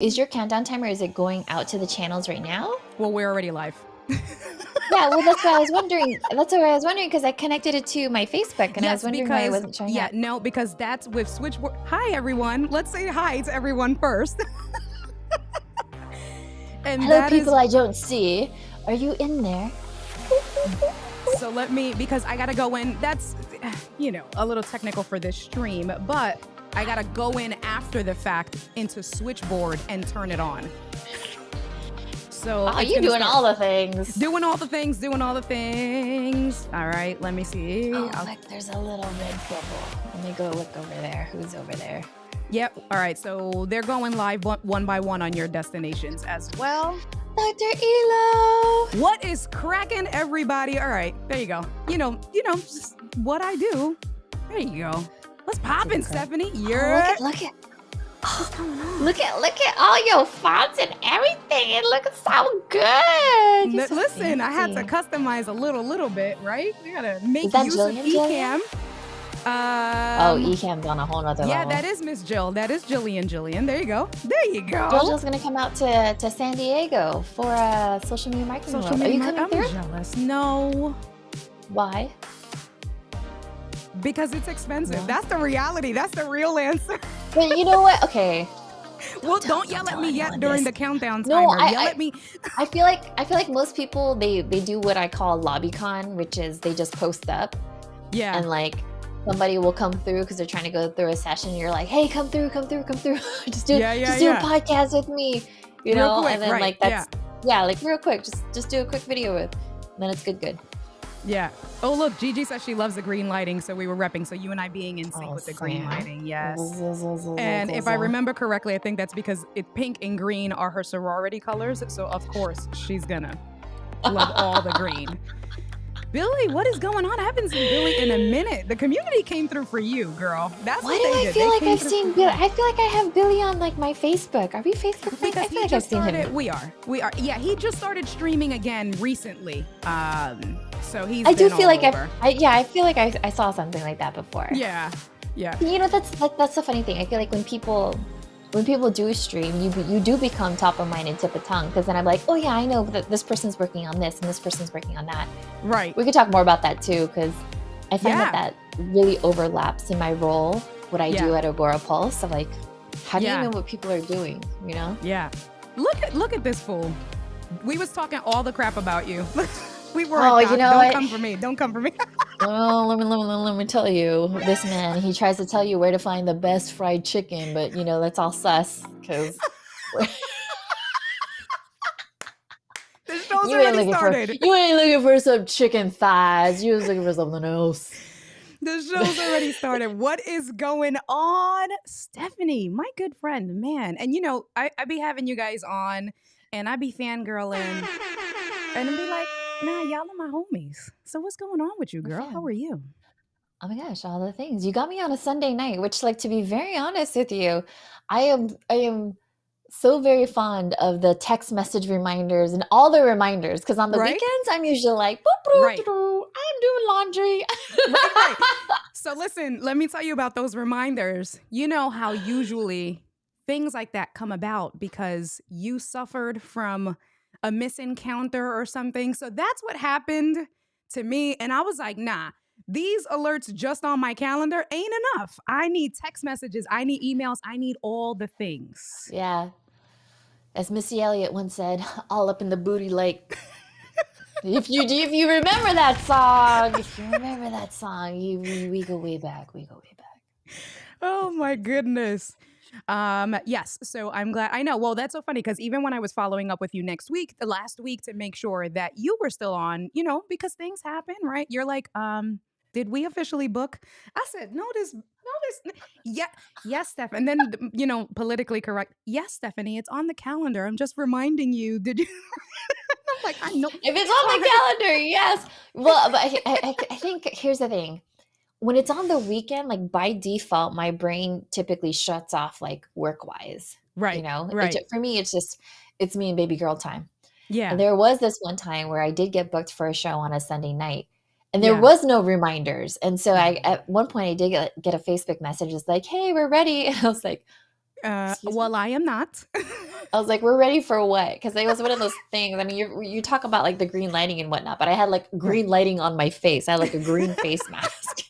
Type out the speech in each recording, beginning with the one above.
Is your countdown timer, is it going out to the channels right now? Well, we're already live. Yeah, well, that's what I was wondering. That's what I was wondering because I connected it to my Facebook and I was wondering why it wasn't showing up. No, because that's with Switchboard. Hi, everyone. Let's say hi to everyone first. And hello, people I don't see. Are you in there? So let me, because I got to go in. That's, a little technical for this stream, but I got to go in after the fact into Switchboard and turn it on. So you're doing all the things. Doing all the things. All right, let me see. Oh, look, there's a little red bubble. Let me go look over there. Who's over there? Yep. All right, so they're going live one by one on your destinations as well. Dr. Elo. What is cracking, everybody? All right, there you go. Just what I do. There you go. What's popping, Stephanie? Look at. What's going on? Look at all your fonts and everything. It looks so good. Listen, I had to customize a little bit, right? We gotta make use of Ecamm. Ecamm's on a whole nother level. Yeah, that is Miss Jill. That is Jillian. There you go. Jill's gonna come out to San Diego for a social media marketing. Are you coming through? I'm jealous. No. Why? Because it's expensive. That's the reality. That's the real answer. But you know what? Okay. Well, don't yell at me yet during the countdown timer. Yell at me. I feel like most people they do what I call LobbyCon, which is they just post up. Yeah. And like somebody will come through because they're trying to go through a session. You're like, hey, come through. just do a podcast with me. Real quick, and then right, like that's like real quick. Just do a quick video with. And then it's good. Yeah. Oh, look, Gigi says she loves the green lighting, so we were repping. So you and I being in sync with the green lighting, yes. And if I remember correctly, I think that's because pink and green are her sorority colors. So of course she's gonna love all the green. Billy, what is going on? I haven't seen Billy in a minute. The community came through for you, girl. That's what they did. I feel like I've seen Billy? I feel like I have Billy on like my Facebook. Are we Facebook friends? Because he just started. We are. Yeah, he just started streaming again recently. So he's. I do feel like I feel like I saw something like that before. Yeah. That's the funny thing. I feel like when people do stream, you do become top of mind and tip of tongue, because then I'm like, oh yeah, I know that this person's working on this and this person's working on that. Right. We could talk more about that too, because I find that really overlaps in my role, what I do at Agora Pulse. I'm like, how do you know what people are doing? Yeah. Look at this fool. We was talking all the crap about you. We were. Don't come for me. Don't come for me. Well, let me tell you, this man, he tries to tell you where to find the best fried chicken, but that's all sus, because the show's already started. You ain't looking for some chicken thighs. You was looking for something else. The show's already started. What is going on? Stephanie, my good friend, man. And I be having you guys on, and I be fangirling, and I be like, nah, y'all are my homies. So what's going on with you, girl? Okay. How are you? Oh my gosh, all the things. You got me on a Sunday night, which, like, to be very honest with you, I am so very fond of the text message reminders and all the reminders, because on the weekends, I'm usually like, I'm doing laundry. Right. So listen, let me tell you about those reminders. You know how usually things like that come about because you suffered from a misencounter or something. So that's what happened to me. And I was like, nah, these alerts just on my calendar ain't enough. I need text messages. I need emails. I need all the things. Yeah. As Missy Elliott once said, all up in the booty lake. If you remember that song, we go way back. Oh my goodness. Yes. So I'm glad. I know. Well, that's so funny because even when I was following up with you the last week to make sure that you were still on, because things happen, right? You're like, did we officially book? I said, no, this. Yeah. Yes, Steph. And then, politically correct. Yes, Stephanie, it's on the calendar. I'm just reminding you. Did you? I'm like, I know. If it's on the calendar, yes. Well, but I think here's the thing. When it's on the weekend, like by default, my brain typically shuts off like work-wise. Right. Right. For me, it's me and baby girl time. Yeah. And there was this one time where I did get booked for a show on a Sunday night, and there was no reminders. And so at one point I did get a Facebook message. It's like, hey, we're ready. And I was like, Excuse me? Well, I am not. I was like, "We're ready for what?" Because it was one of those things. I mean, you talk about like the green lighting and whatnot, but I had like Right. green lighting on my face. I had like a green face mask,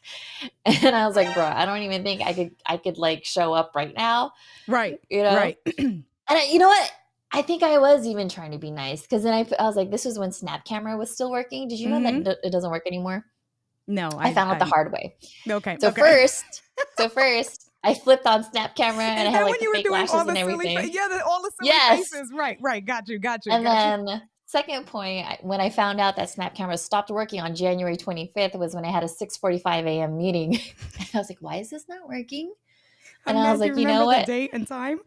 and I was like, "Bro, I don't even think I could like show up right now." Right. You know? Right. And you know what? I think I was even trying to be nice because then I was like, this was when Snap Camera was still working. Did you know that Hmm. it doesn't work anymore? No, I found out the I hard way. okay, So okay. first, so first, I flipped on Snap Camera and I Is had that like when the you were fake doing all lashes the and silly everything. yeah, all the silly Yes. faces? Right, right. Got you, got you, And got you. then second point, when I found out that Snap Camera stopped working on January 25th was when I had a 6:45 a.m. meeting. And I was like, why is this not working? And I'm I was mad you like, you know remember the what? date and time.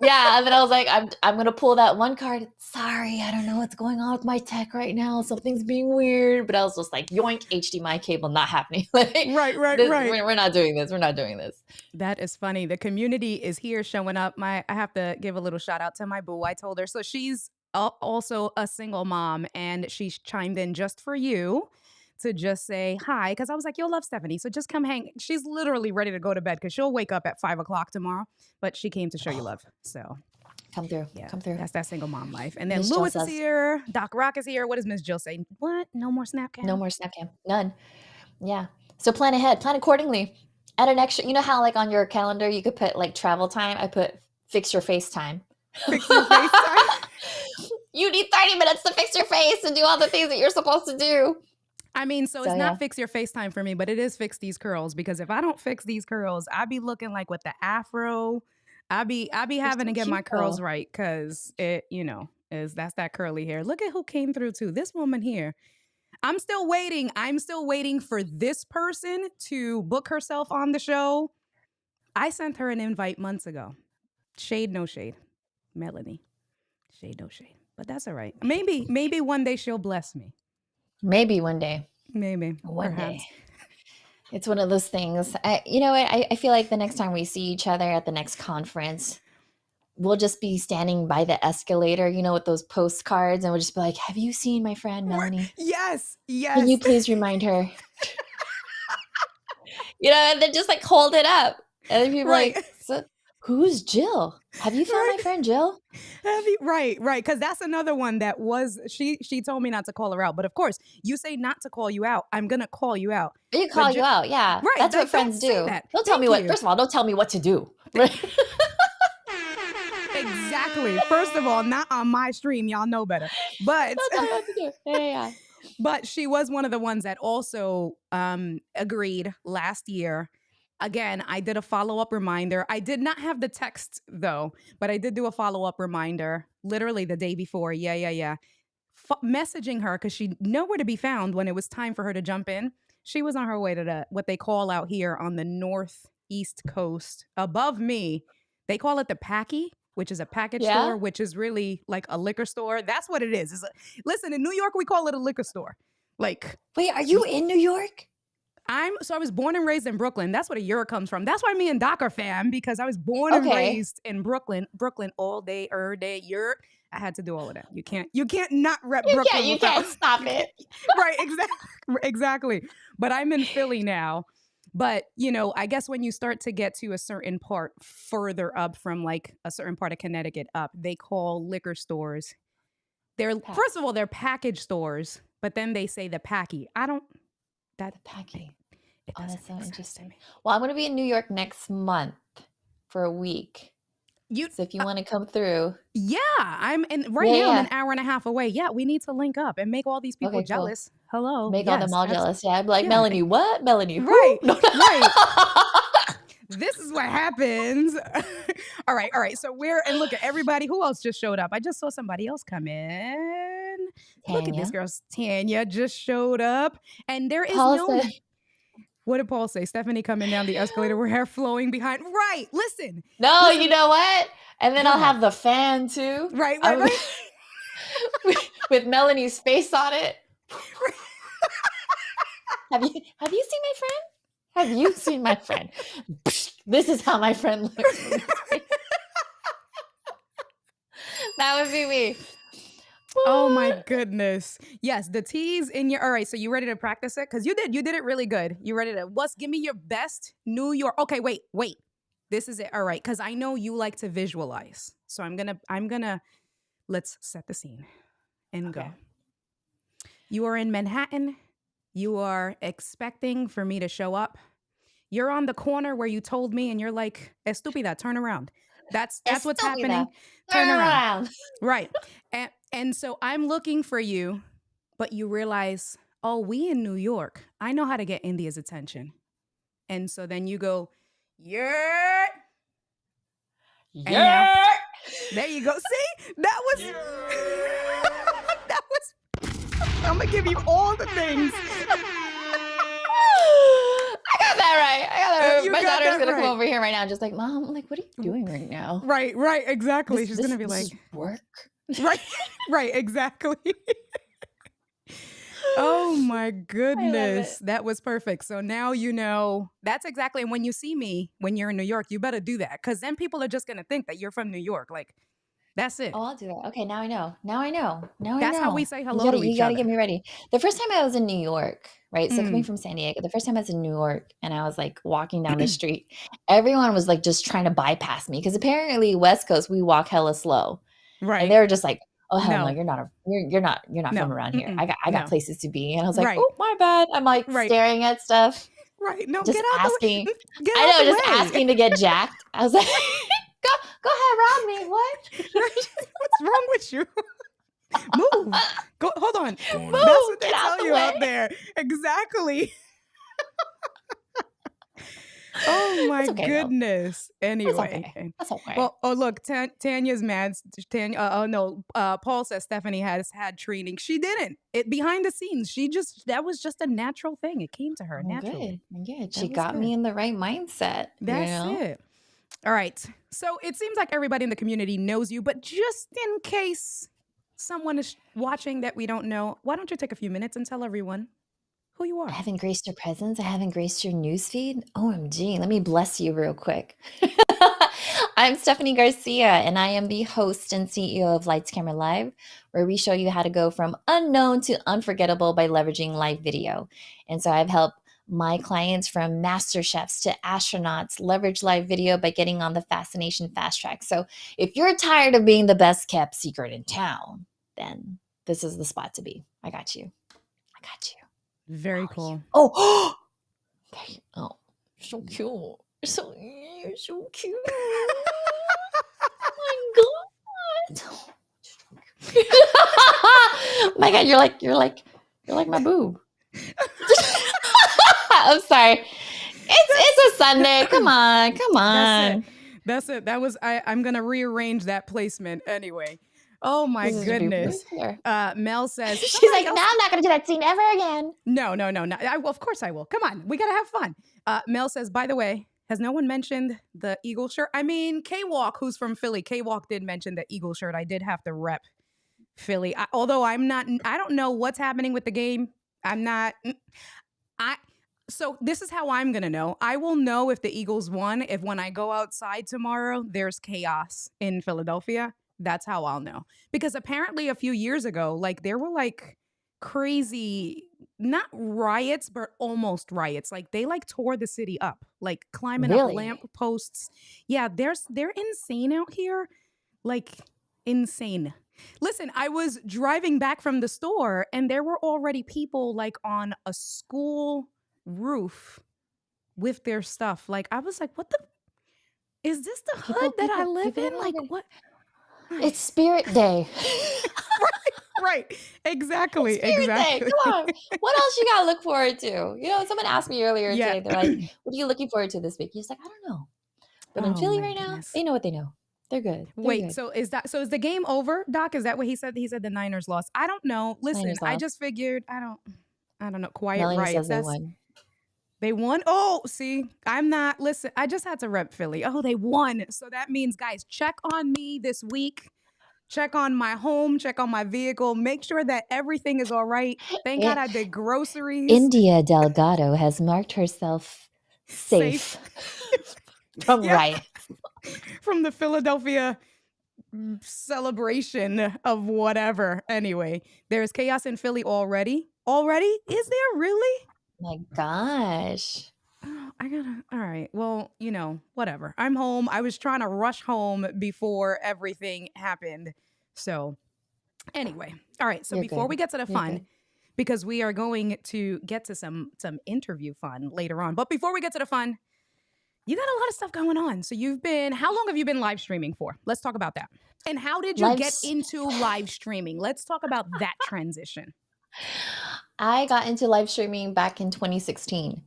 Yeah, and then I was like, I'm gonna pull that one card. Sorry, I don't know what's going on with my tech right now. Something's being weird. But I was just like, yoink, HDMI cable not happening. Like Right, right, this, right. we're not doing this. We're not doing this. That is funny. The community is here showing up. I have to give a little shout out to my boo. I told her so she's also a single mom, and she's chimed in just for you to just say hi because I was like, you'll love Stephanie, so just come hang. She's literally ready to go to bed because she'll wake up at 5 o'clock tomorrow. But she came to show you Oh, love. So come through, yeah, come through. that's that single mom life. And then Miss Jill Lewis is says, here. Doc Rock is here. What does Miss Jill say? What? No more snap no cam? more Snapcam, none. Yeah. So plan ahead, plan accordingly. Add an extra. You know how like on your calendar you could put like travel time. I put fix your face time. Fix your FaceTime. You need 30 minutes to fix your face and do all the things that you're supposed to do. I mean, so So it's yeah, not fix your FaceTime for me, but it is fix these curls because if I don't fix these curls, I be looking like with the afro. I be you're having so to get my cute curls though. right because it, is that's that curly hair. Look at who came through too. This woman here. I'm still waiting. I'm still waiting for this person to book herself on the show. I sent her an invite months ago. Shade, no shade. Melanie. Shade, no shade. But that's all right. Maybe one day she'll bless me. Maybe one day. Maybe, One day. perhaps. It's one of those things. You know what? I feel like the next time we see each other at the next conference, we'll just be standing by the escalator, with those postcards, and we'll just be like, have you seen my friend Melanie? Yes, Can you yes. please remind her? And then just like hold it up. And then people are Right. like, so, who's Jill? Have you found Right. my friend Jill? Right, right. Because that's another one that was she told me not to call her out. But of course, you say not to call you out. I'm gonna call you out. They But call you out. Yeah. right, That's what like don't friends say do. that. Don't tell me Thank what, you. first of all, don't tell me what to do. Exactly. First of all, not on my stream. Y'all know better. But Don't tell me what to do. Yeah, yeah, yeah. but she was one of the ones that also agreed last year. Again, I did a follow-up reminder. I did not have the text though, but I did do a follow-up reminder literally the day before. Yeah, yeah, yeah. Messaging her because she nowhere to be found when it was time for her to jump in. She was on her way to what they call out here on the northeast coast above me. They call it the Packy, which is a package Yeah? store, which is really like a liquor store. That's what it is. Listen, in New York, we call it a liquor store. Like, Wait, are you in New York? I was born and raised in Brooklyn. That's where the Euro comes from. That's why me and Doc are fam because I was born and Okay. raised in Brooklyn all day, every day. I had to do all of that. You can't not rep Yeah, Brooklyn you without can't stop you it. can't right, exactly. But I'm in Philly now. But I guess when you start to get to a certain part further up from like a certain part of Connecticut up, they call liquor stores. Pack. First of all, they're package stores, but then they say the packy. I don't that The packing. it Oh, doesn't that's so make sense to interesting. me. Well, I'm going to be in New York next month for a week. You So if you want to come through. Yeah, right Yeah, now I'm an yeah. hour and a half away. Yeah, we need to link up and make all these people Okay, cool. jealous. Hello. Make all them Yes, all jealous. Yeah, I'd be like, yeah. Melanie, what? Melanie, who? Right. No. Right. This is what happens. All right. So and look at everybody who else just showed up. I just saw somebody else come in. Look at this Tanya. girl. Tanya just showed up. And there is Paul no said, what did Paul say? Stephanie coming down the escalator with hair flowing behind. Right. Listen. no, you Listen. know what? And then Go I'll ahead. have the fan too. Right. With Melanie's face on it. Have you seen my friend? Have you seen my friend? This is how my friend looks. That would be me. Oh my goodness. Yes, the T's in your all right. So you ready to practice it? Because you did it really good. You ready to give me your best New York. Okay, wait. This is it. All right. Because I know you like to visualize. So I'm gonna let's set the scene and Okay. go. You are in Manhattan. You are expecting for me to show up. You're on the corner where you told me, and you're like, "Estúpida, turn around." That's what's Estúpida. happening. Turn Turn around. around. Right. And so I'm looking for you, but you realize, oh, we in New York. I know how to get India's attention. And so then you go, yeah. And now, Yeah. there you go. See, that was, that was, I'm going to give you all the things. I got that right. I got that right. You My got daughter's that gonna right. come over here right now, just like, Mom, I'm like, what are you doing right now? Right, exactly. She's going to be this like, is work. right, exactly. Oh my goodness. That was perfect. So now you know that's exactly. And when you see me when you're in New York, you better do that. Because then people are just going to think that you're from New York. Like, that's it. Oh, I'll do that. Okay, now I know. Now I know. That's how we say hello You to each gotta other. get me ready. The first time I was in New York, right? So coming Mm. from San Diego, the first time I was in New York and I was like walking down the street, everyone was like just trying to bypass me because apparently West Coast we walk hella slow, and Right. they were just like, "Oh hell no, No. you're not No. from around here. Mm-mm. I got No. places to be." And I was like, Right. "Oh my bad." I'm like Right. staring at stuff, Right. No, just get out asking. the way. Get I out know, the just way. asking to get jacked. I was like, "Go ahead, rob me." What? What's wrong with you? Move. Go. Hold on. Move. That's what they Get out tell the you way. out there. Exactly. Oh my It's okay, though. goodness. Anyway. Okay. That's okay. Well, oh look, Tanya's mad. Paul says Stephanie has had training. She didn't. It behind the scenes. That was just a natural thing. It came to her naturally. Good. That She was got good. me in the right mindset. That's it. All right. So it seems like everybody in the community knows you, but just in case someone is watching that we don't know, why don't you take a few minutes and tell everyone who you are? I haven't graced your presence. I haven't graced your newsfeed. OMG. Let me bless you real quick. I'm Stephanie Garcia, and I am the host and CEO of Lights Camera Live, where we show you how to go from unknown to unforgettable by leveraging live video. And so I've helped my clients from MasterChefs to astronauts leverage live video by getting on the Fascination Fast Track. So if you're tired of being the best kept secret in town, then this is the spot to be. I got you. Very cool. Oh, oh, so cute. You're so cute. Oh my god. Oh my god, you're like my boob. I'm sorry. It's a Sunday. Come on. That's it. That was I'm gonna rearrange that placement anyway. Oh my goodness. Mel says she's like, now I'm not gonna do that scene ever again. No. Of course I will. Come on, we gotta have fun. Mel says, by the way, has no one mentioned the Eagle shirt? I mean, K-Walk, who's from Philly. K-Walk did mention the Eagle shirt. I did have to rep Philly. Although I don't know what's happening with the game. So this is how I'm going to know. I will know if the Eagles won if when I go outside tomorrow, there's chaos in Philadelphia. That's how I'll know. Because apparently a few years ago, like there were like crazy, not riots, but almost riots. Like they like tore the city up, like climbing up lamp posts. Yeah, they're insane out here. Like insane. Listen, I was driving back from the store and there were already people like on a school roof with their stuff. Like I was like, what the is this the hood that I live in? Like what? It's Spirit Day. right. Exactly. Spirit Day. Come on. What else you gotta look forward to? You know, someone asked me earlier today, they're like, what are you looking forward to this week? He's like, I don't know. But in Philly right now, they know what they know. They're good. Wait, so is the game over, Doc? Is that what he said? He said the Niners lost. I don't know. Listen, I just figured I don't know. Quiet Melanie rights. says they won. They won? Oh, see, I'm not. Listen, I just had to rep Philly. Oh, they won. So that means, guys, check on me this week. Check on my home. Check on my vehicle. Make sure that everything is all right. Thank God I did groceries. India Delgado has marked herself safe. From riots. From the Philadelphia celebration of whatever. Anyway, there's chaos in Philly already. Already? Is there really? My gosh. I gotta, all right. Well, whatever. I'm home. I was trying to rush home before everything happened. So, anyway, all right. So You're before we good. get to the You're fun, good. because we are going to get to some interview fun later on. But before we get to the fun, you got a lot of stuff going on. So how long have you been live streaming for? Let's talk about that. And how did you get Life's into live streaming? Let's talk about that transition. I got into live streaming back in 2016.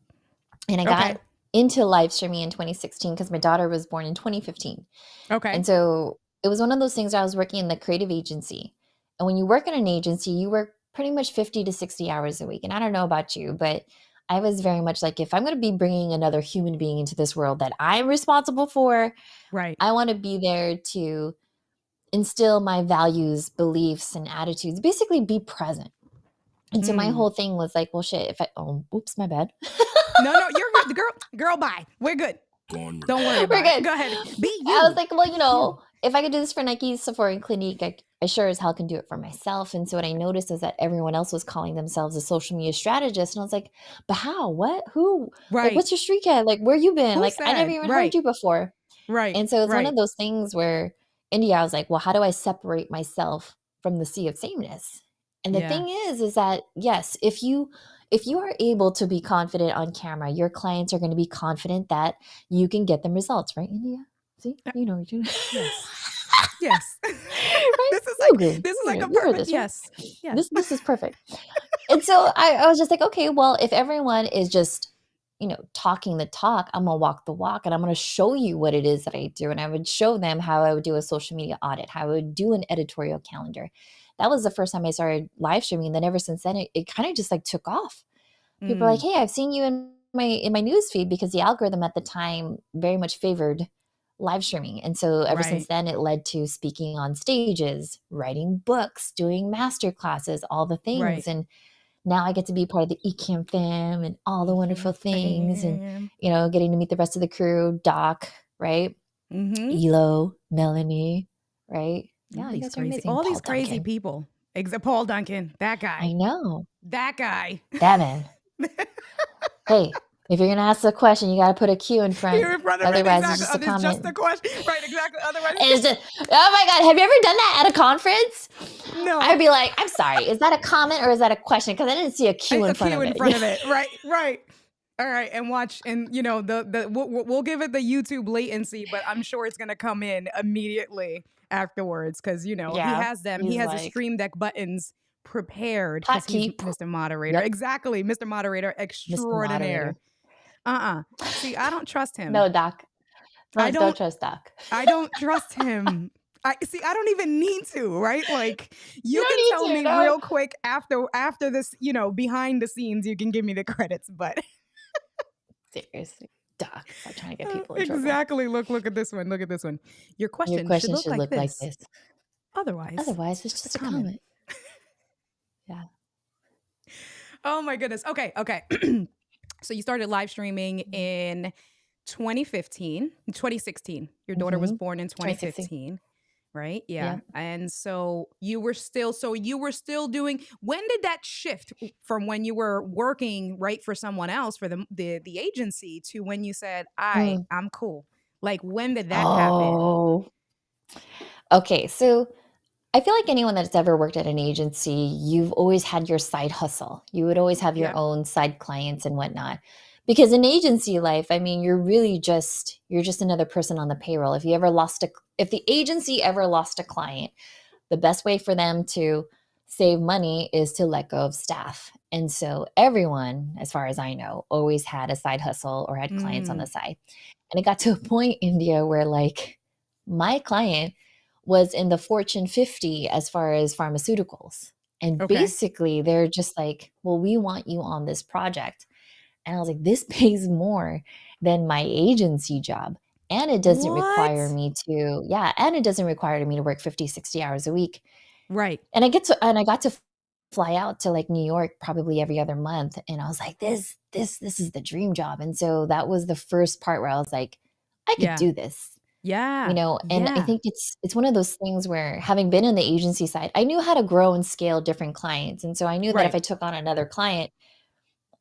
And I got Okay. into live streaming in 2016 because my daughter was born in 2015. Okay. And so it was one of those things where I was working in the creative agency. And when you work in an agency, you work pretty much 50 to 60 hours a week. And I don't know about you, but I was very much like, if I'm going to be bringing another human being into this world that I'm responsible for, Right. I want to be there to instill my values, beliefs, and attitudes, basically be present. And so my whole thing was like, well, shit, oops, my bad. No, you're good. Girl, bye. We're good. Don't worry about We're it. good. Go ahead. Be I was you. like, well, if I could do this for Nike's Sephora and Clinique, I sure as hell can do it for myself. And so what I noticed is that everyone else was calling themselves a social media strategist. And I was like, but how? What? Who? Like, Right. what's your street cred? Like, where you been? Who Like, I never said? even heard Right. you before. Right. And so it's one Right. of those things where India, I was like, well, how do I separate myself from the sea of sameness? And the Yeah. thing is that yes, if you are able to be confident on camera, your clients are going to be confident that you can get them results, right, India? See, you know what you're doing. Yes. Yes. Right? This is You like agree. this is like a You heard perfect this, right? yes. Yes. This is perfect. And so I was just like, okay, well, if everyone is just, talking the talk, I'm gonna walk the walk and I'm gonna show you what it is that I do. And I would show them how I would do a social media audit, how I would do an editorial calendar. That was the first time I started live streaming. And then ever since then, it kind of just like took off. People are like, Mm, hey, I've seen you in my news feed, because the algorithm at the time very much favored live streaming. And so ever since right. then, it led to speaking on stages, writing books, doing master classes, all the things. Right. And now I get to be part of the Ecam fam and all the You wonderful can't things, and fam. getting to meet the rest of the crew, Doc, right? Mm-hmm. Elo, Melanie, right? Yeah, you guys are amazing. All Paul these crazy Duncan. people. Paul Duncan, that I guy. know. That guy. That man. Hey, if you're gonna ask a question, you gotta put a Q in You're front. in front of it, Otherwise, it's exactly. just Oh, a this is just a comment. question. Right, exactly. Otherwise, It's just, oh my God, have you ever done that at a conference? no. I'd be like, I'm sorry, is that a comment or is that a question? Because I didn't see a Q in A front Q of in it. front of it. Right, right. All right, and watch, and we'll give it the YouTube latency, but I'm sure it's gonna come in immediately afterwards because he Yeah, has them. He he's has his like, stream deck buttons prepared because he's hotkey. Mr. Moderator. Yep, Exactly, Mr. Moderator Mr. extraordinaire. Moderator. See, I don't trust him. No, Doc. I No, don't don't. trust Doc. I don't trust him. I see. I don't even need to, right? Like You you can don't tell need to, me no. real quick after this, behind the scenes, you can give me the credits. But Seriously, Doc, stop trying to get people in trouble. exactly. Look at this one. Look at this one. Your Your question should question look should like look like this. this. Otherwise, Otherwise, it's it's just a just a comment. comment. Yeah. Oh my goodness. Okay. So you started live streaming in 2016. Your daughter was Mm-hmm. born in 2016. 2015. Right? Yeah. Yeah. And so you were still doing, when did that shift from when you were working right for someone else for the agency to when you said, I'm cool? Like when did that happen? Oh. Okay, so I feel like anyone that's ever worked at an agency, you've always had your side hustle. You would always have your Yeah. own side clients and whatnot. Because in agency life, I mean, you're just another person on the payroll. If the agency ever lost a client, the best way for them to save money is to let go of staff. And so everyone, as far as I know, always had a side hustle or had clients on the Mm, side. And it got to a point, India, where like my client was in the Fortune 50 as far as pharmaceuticals. And okay. basically, they're just like, well, we want you on this project. And I was like, this pays more than my agency job. And it doesn't require What? me to, yeah, and it doesn't require me to work 50, 60 hours a week. Right. And I got to fly out to like New York probably every other month. And I was like, this is the dream job. And so that was the first part where I was like, I could Yeah. do this. Yeah. And I Yeah. think it's one of those things where, having been in the agency side, I knew how to grow and scale different clients. And so I knew that if Right. I took on another client,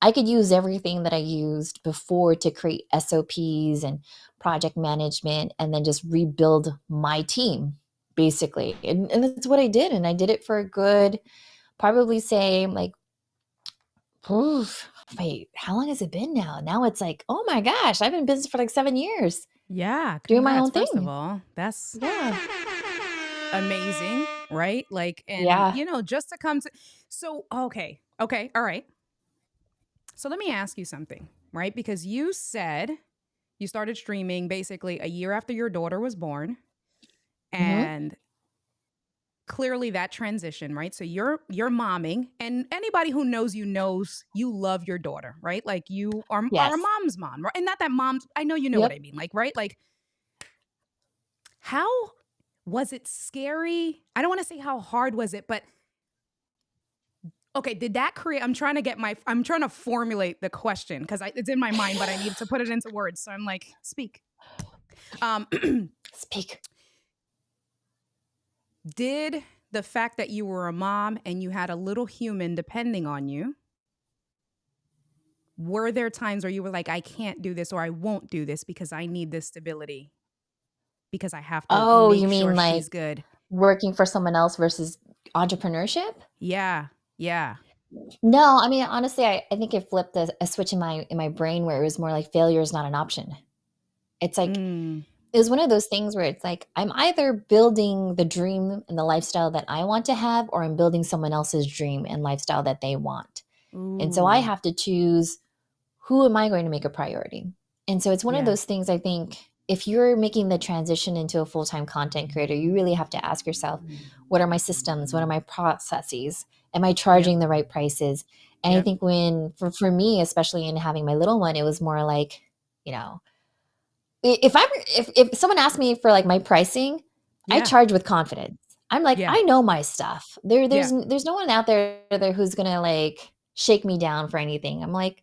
I could use everything that I used before to create SOPs and project management and then just rebuild my team basically. And that's what I did. And I did it for a good, probably say like, oof, wait, how long has it been now? Now it's like, oh my gosh, I've been in business for like 7 years Yeah, doing my congrats, own first of thing. all. That's Yeah. amazing, right? Like, and, Yeah. just to come to, so, okay, okay, all right. So let me ask you something, right? Because you said you started streaming basically a year after your daughter was born. Hmm. And clearly that transition, right? So you're momming, and anybody who knows you love your daughter, right? Like you are a Yes. mom's mom, right? And not that moms, I know you know what I Yep. mean, like, right? Like, how was it scary? I don't want to say how hard was it, but okay, did that create, I'm trying to formulate the question because it's in my mind, but I need to put it into words. So I'm like, speak. Um, Speak. did the fact that you were a mom and you had a little human depending on you, were there times where you were like, I can't do this or I won't do this because I need this stability because I have to Oh, you make mean sure like she's good? working for someone else versus entrepreneurship? Yeah. Yeah. No, I mean, honestly, I think it flipped a switch in my brain where it was more like failure is not an option. It's like Mm. it was one of those things where it's like I'm either building the dream and the lifestyle that I want to have, or I'm building someone else's dream and lifestyle that they want. And so I Ooh. have to choose who am I going to make a priority? And so it's one of Yeah. those things I think if you're making the transition into a full-time content creator, you really have to ask yourself, what are my systems? What are my processes? Am I Yep. charging the right prices? And I Yep. think when for me, especially in having my little one, it was more like, you know, if someone asked me for like my pricing, I Yeah. charge with confidence. I'm like, Yeah. I know my stuff. Yeah. There's no one out there who's gonna like shake me down for anything. I'm like,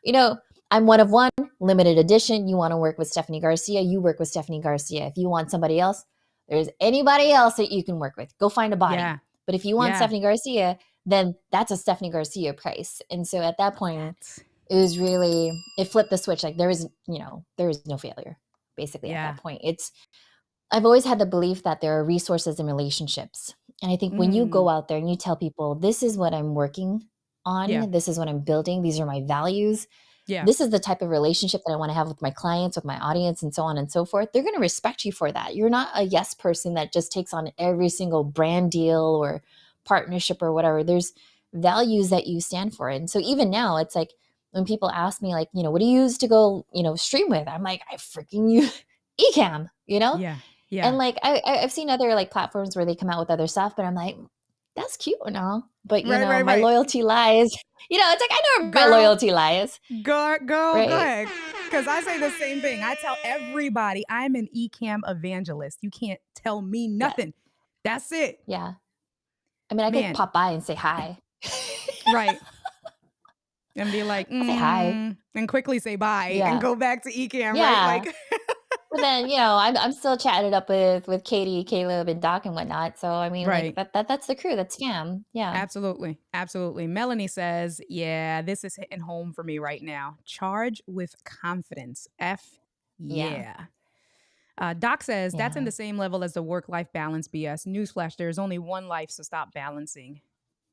you know, I'm one of one, limited edition. You want to work with Stephanie Garcia, you work with Stephanie Garcia. If you want somebody else, there's anybody else that you can work with. Go find a body. Yeah. But if you want Yeah. Stephanie Garcia, then that's a Stephanie Garcia price. And so at that Love point, that. it was really it flipped the switch. Like there is no failure basically at that Yeah. point. It's I've always had the belief that there are resources in relationships. And I think when you Mm. go out there and you tell people, this is what I'm working Yeah. on, this is what I'm building, these are my values, Yeah. this is the type of relationship that I want to have with my clients, with my audience, and so on and so forth, they're going to respect you for that. You're not a yes person that just takes on every single brand deal or partnership or whatever. There's values that you stand for. And so even now, it's like when people ask me, like, what do you use to go, stream with? I'm like, I freaking use Ecamm, Yeah. and Yeah. like I've seen other like platforms where they come out with other stuff, but I'm like, that's cute and all, but Right, right, my right. loyalty lies. It's like I know where my Girl, loyalty lies, go right? ahead. Because I say the same thing. I tell everybody I'm an Ecamm evangelist. You can't tell me Yes, nothing. That's it. yeah. I mean, I could Man, pop by and say hi. right. And be like, I'll say hi. and quickly say bye and Yeah, go back to Ecamm, right? yeah. Like, But then I'm still chatted up with Katie, Caleb, and Doc and whatnot. So I mean, like right. that's the crew. That's fam. Yeah, Absolutely. Absolutely. Melanie says, yeah, this is hitting home for me right now. Charge with confidence. F yeah, yeah. Doc says that's in yeah, the same level as the work life balance BS. Newsflash, there's only one life, so stop balancing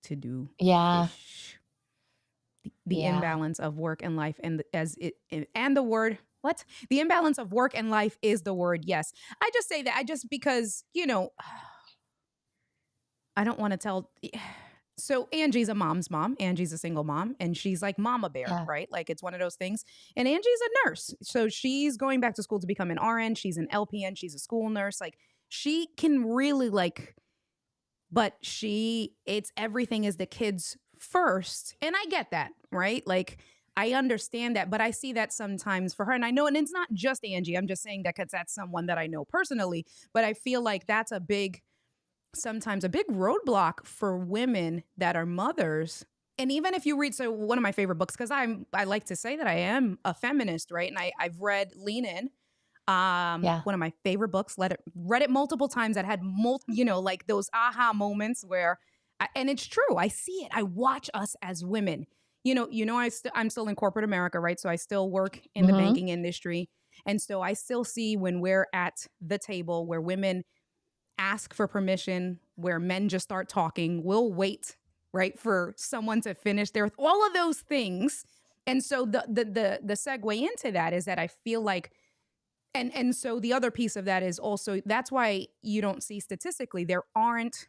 to do yeah, ish. The yeah, imbalance of work and life, and and the word what? The imbalance of work and life is the word yes. I just say that I just because, I don't want to tell. So Angie's a mom's mom. Angie's a single mom, and she's like mama bear, yeah, right? Like it's one of those things. And Angie's a nurse, so she's going back to school to become an RN. She's an LPN. She's a school nurse. Like she can really like, but it's everything is the kids first, and I get that, right? Like I understand that, but I see that sometimes for her, and I know, and it's not just Angie. I'm just saying that because that's someone that I know personally, but I feel like that's sometimes a big roadblock for women that are mothers. And even if you read, so one of my favorite books, because I like to say that I am a feminist, right? And I've read Lean In, yeah, one of my favorite books. Read it multiple times. That had like those aha moments where, and it's true. I see it. I watch us as women. I'm still in corporate America, right? So I still work in the Mhm. banking industry. And so I still see when we're at the table where women ask for permission, where men just start talking, we'll wait, right, for someone to finish their all of those things. And so the segue into that is that I feel like and so the other piece of that is also that's why you don't see statistically there aren't,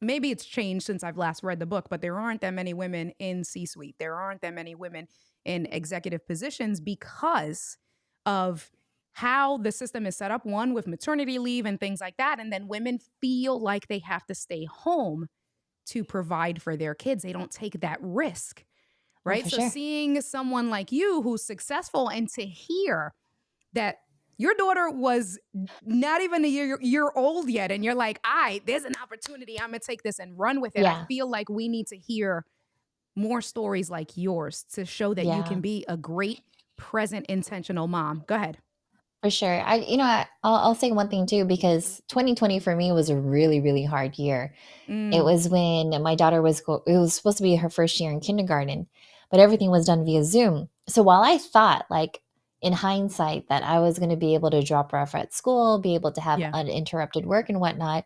maybe it's changed since I've last read the book, but there aren't that many women in C suite. There aren't that many women in executive positions because of how the system is set up, one with maternity leave and things like that. And then women feel like they have to stay home to provide for their kids. They don't take that risk, Oh, right? for So sure. seeing someone like you who's successful and to hear that your daughter was not even a year old yet, and you're like, there's an opportunity. I'm gonna take this and run with it. I Yeah. feel like we need to hear more stories like yours to show that you Yeah. can be a great, present, intentional mom. Go ahead. For sure. I'll say one thing too, because 2020 for me was a really, really hard year. It Mm, was when my daughter it was supposed to be her first year in kindergarten, but everything was done via Zoom. So while I thought, like, in hindsight, that I was going to be able to drop her off at school, be able to have yeah, uninterrupted work and whatnot,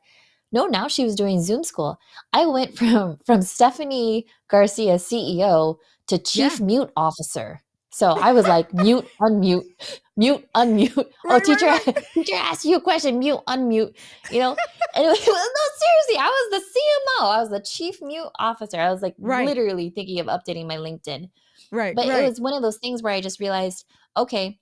no, now she was doing Zoom school. I went from Stephanie Garcia, CEO, to yeah, chief mute officer. So I was like, mute, unmute, mute, unmute. Oh, right, teacher, right, right, teacher asked you a question, mute, unmute. You know, and no, seriously, I was the CMO. I was the chief mute officer. I was like right, literally thinking of updating my LinkedIn. right, But it right. was one of those things where I just realized, okay,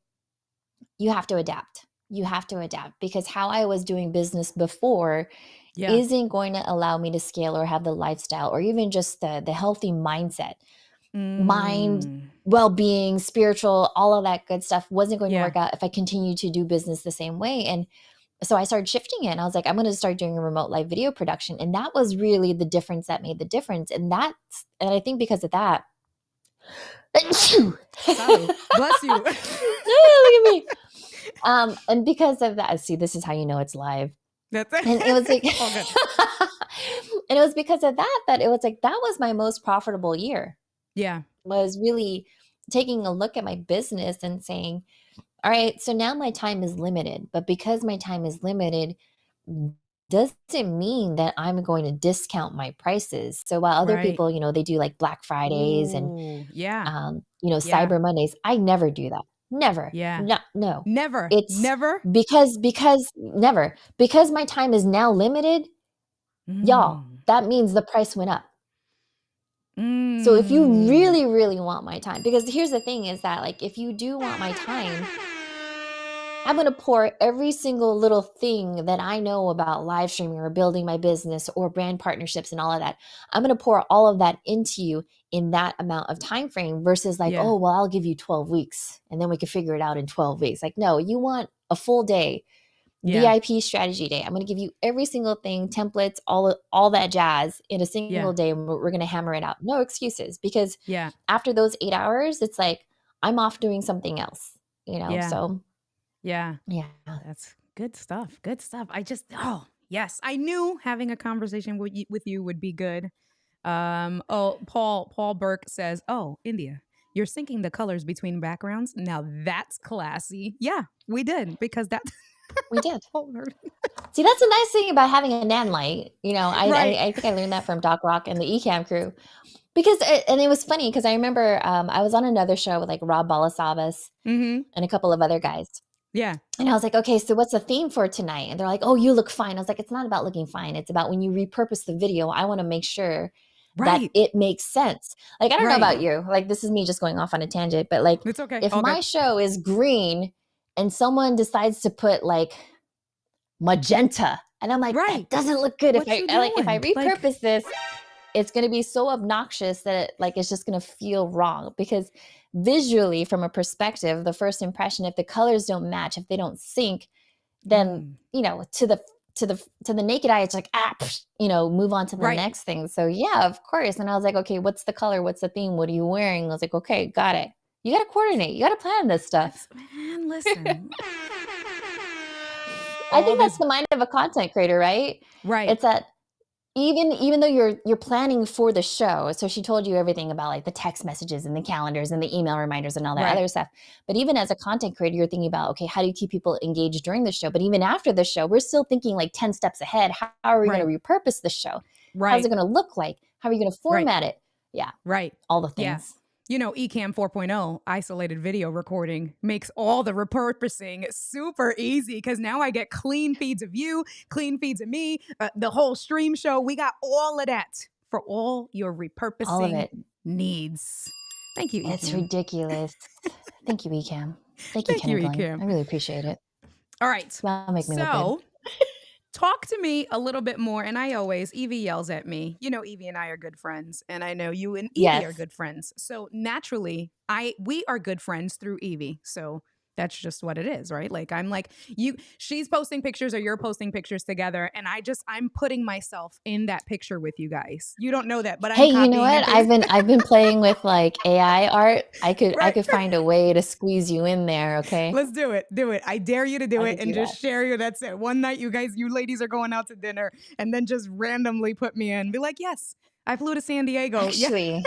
you have to adapt. You have to adapt because how I was doing business before Yeah. isn't going to allow me to scale or have the lifestyle or even just the healthy mindset, mind, Mm, well-being, spiritual, all of that good stuff wasn't going to yeah. work out if I continue to do business the same way. And so I started shifting it and I was like, I'm going to start doing a remote live video production. And that was really the difference that made the difference. And I think because of that, look Salud. Bless you. at me. And because of that, see, this is how you know it's live. That's And it was like, all good. and it was because of that it was like, that was my most profitable year, Yeah. was really taking a look at my business and saying, all right, so now my time is limited, but because my time is limited, doesn't mean that I'm going to discount my prices. So while other Right. people, they do like Black Fridays and, Ooh. Yeah. Yeah. Cyber Mondays, I never do that. Never. Yeah. No, no. Never. It's Never. because never, because my time is now limited, y'all, Mm. that means the price went up. So if you Mm. really, really want my time, because here's the thing is that, like, if you do want my time, I'm going to pour every single little thing that I know about live streaming or building my business or brand partnerships and all of that. I'm going to pour all of that into you in that amount of time frame versus like, Yeah. oh, well, I'll give you 12 weeks and then we can figure it out in 12 weeks. Like, no, you want a full day, Yeah. VIP strategy day. I'm going to give you every single thing, templates, all that jazz in a Yeah. single day. And we're going to hammer it out. No excuses, because Yeah. after those 8 hours, it's like I'm off doing something else. Yeah. So Yeah. yeah. That's good stuff. Good stuff. Yes. I knew having a conversation with you would be good. Paul Burke says, "Oh, India, you're syncing the colors between backgrounds. Now that's classy." Yeah, we did because that We did. Paul Burke. See, that's the nice thing about having a nan light. Right. I think I learned that from Doc Rock and the Ecamm crew, because and it was funny because I remember I was on another show with like Rob Balasabas Mhm. and a couple of other guys, Yeah. and I was like, okay, so what's the theme for tonight? And they're like, oh, you look fine. I was like, it's not about looking fine. It's about when you repurpose the video, I want to make sure that Right. it makes sense. Like, I don't know Right. about you. Like, this is me just going off on a tangent, but like, It's okay. if All good. my show is green and someone decides to put like magenta, and I'm like, that Right. doesn't look good. What you If I doing? Like, repurpose this, it's going to be so obnoxious that it's just going to feel wrong, because visually, from a perspective, the first impression, if the colors don't match, if they don't sync, then mm, to the naked eye, it's like, move on to the right. next thing. So yeah, of course. And I was like, okay, what's the color, what's the theme, what are you wearing? I was like, okay, got it. You got to coordinate, you got to plan this stuff. That's man, listen. I All think that's this the mind of a content creator, right? right. It's that even though you're planning for the show, so she told you everything about like the text messages and the calendars and the email reminders and all that Right. other stuff. But even as a content creator, you're thinking about, okay, how do you keep people engaged during the show? But even after the show, we're still thinking like 10 steps ahead. How are we going Right. to repurpose the show? How's it Right. going to look like? How are you going to Right. format it? Yeah, Right. all the Yeah. things. You know, Ecamm 4.0 isolated video recording makes all the repurposing super easy because now I get clean feeds of you, clean feeds of me, the whole stream show. We got all of that for all your All of repurposing it. needs. Thank you, It's Ecamm. ridiculous. Thank you, Ecam. Thank you, Thank Ken you, and Glenn. Ecamm. I really appreciate it. All right. That'll make me look good. So talk to me a little bit more. And Evie yells at me. You know, Evie and I are good friends. And I know you and Evie are Yes. good friends. So naturally, we are good friends through Evie. So that's just what it is, right? Like I'm like she's posting pictures or you're posting pictures together. And I'm putting myself in that picture with you guys. You don't know that, but I'm Hey, you know copying and what? pasting. I've been playing with like AI art. I Right. could find a way to squeeze you in there, okay? Let's do it. Do it. I dare you to do I it could and do that. just share you. That's it. One night, you ladies are going out to dinner and then just randomly put me in. Be like, yes, I flew to San Diego. Yeah.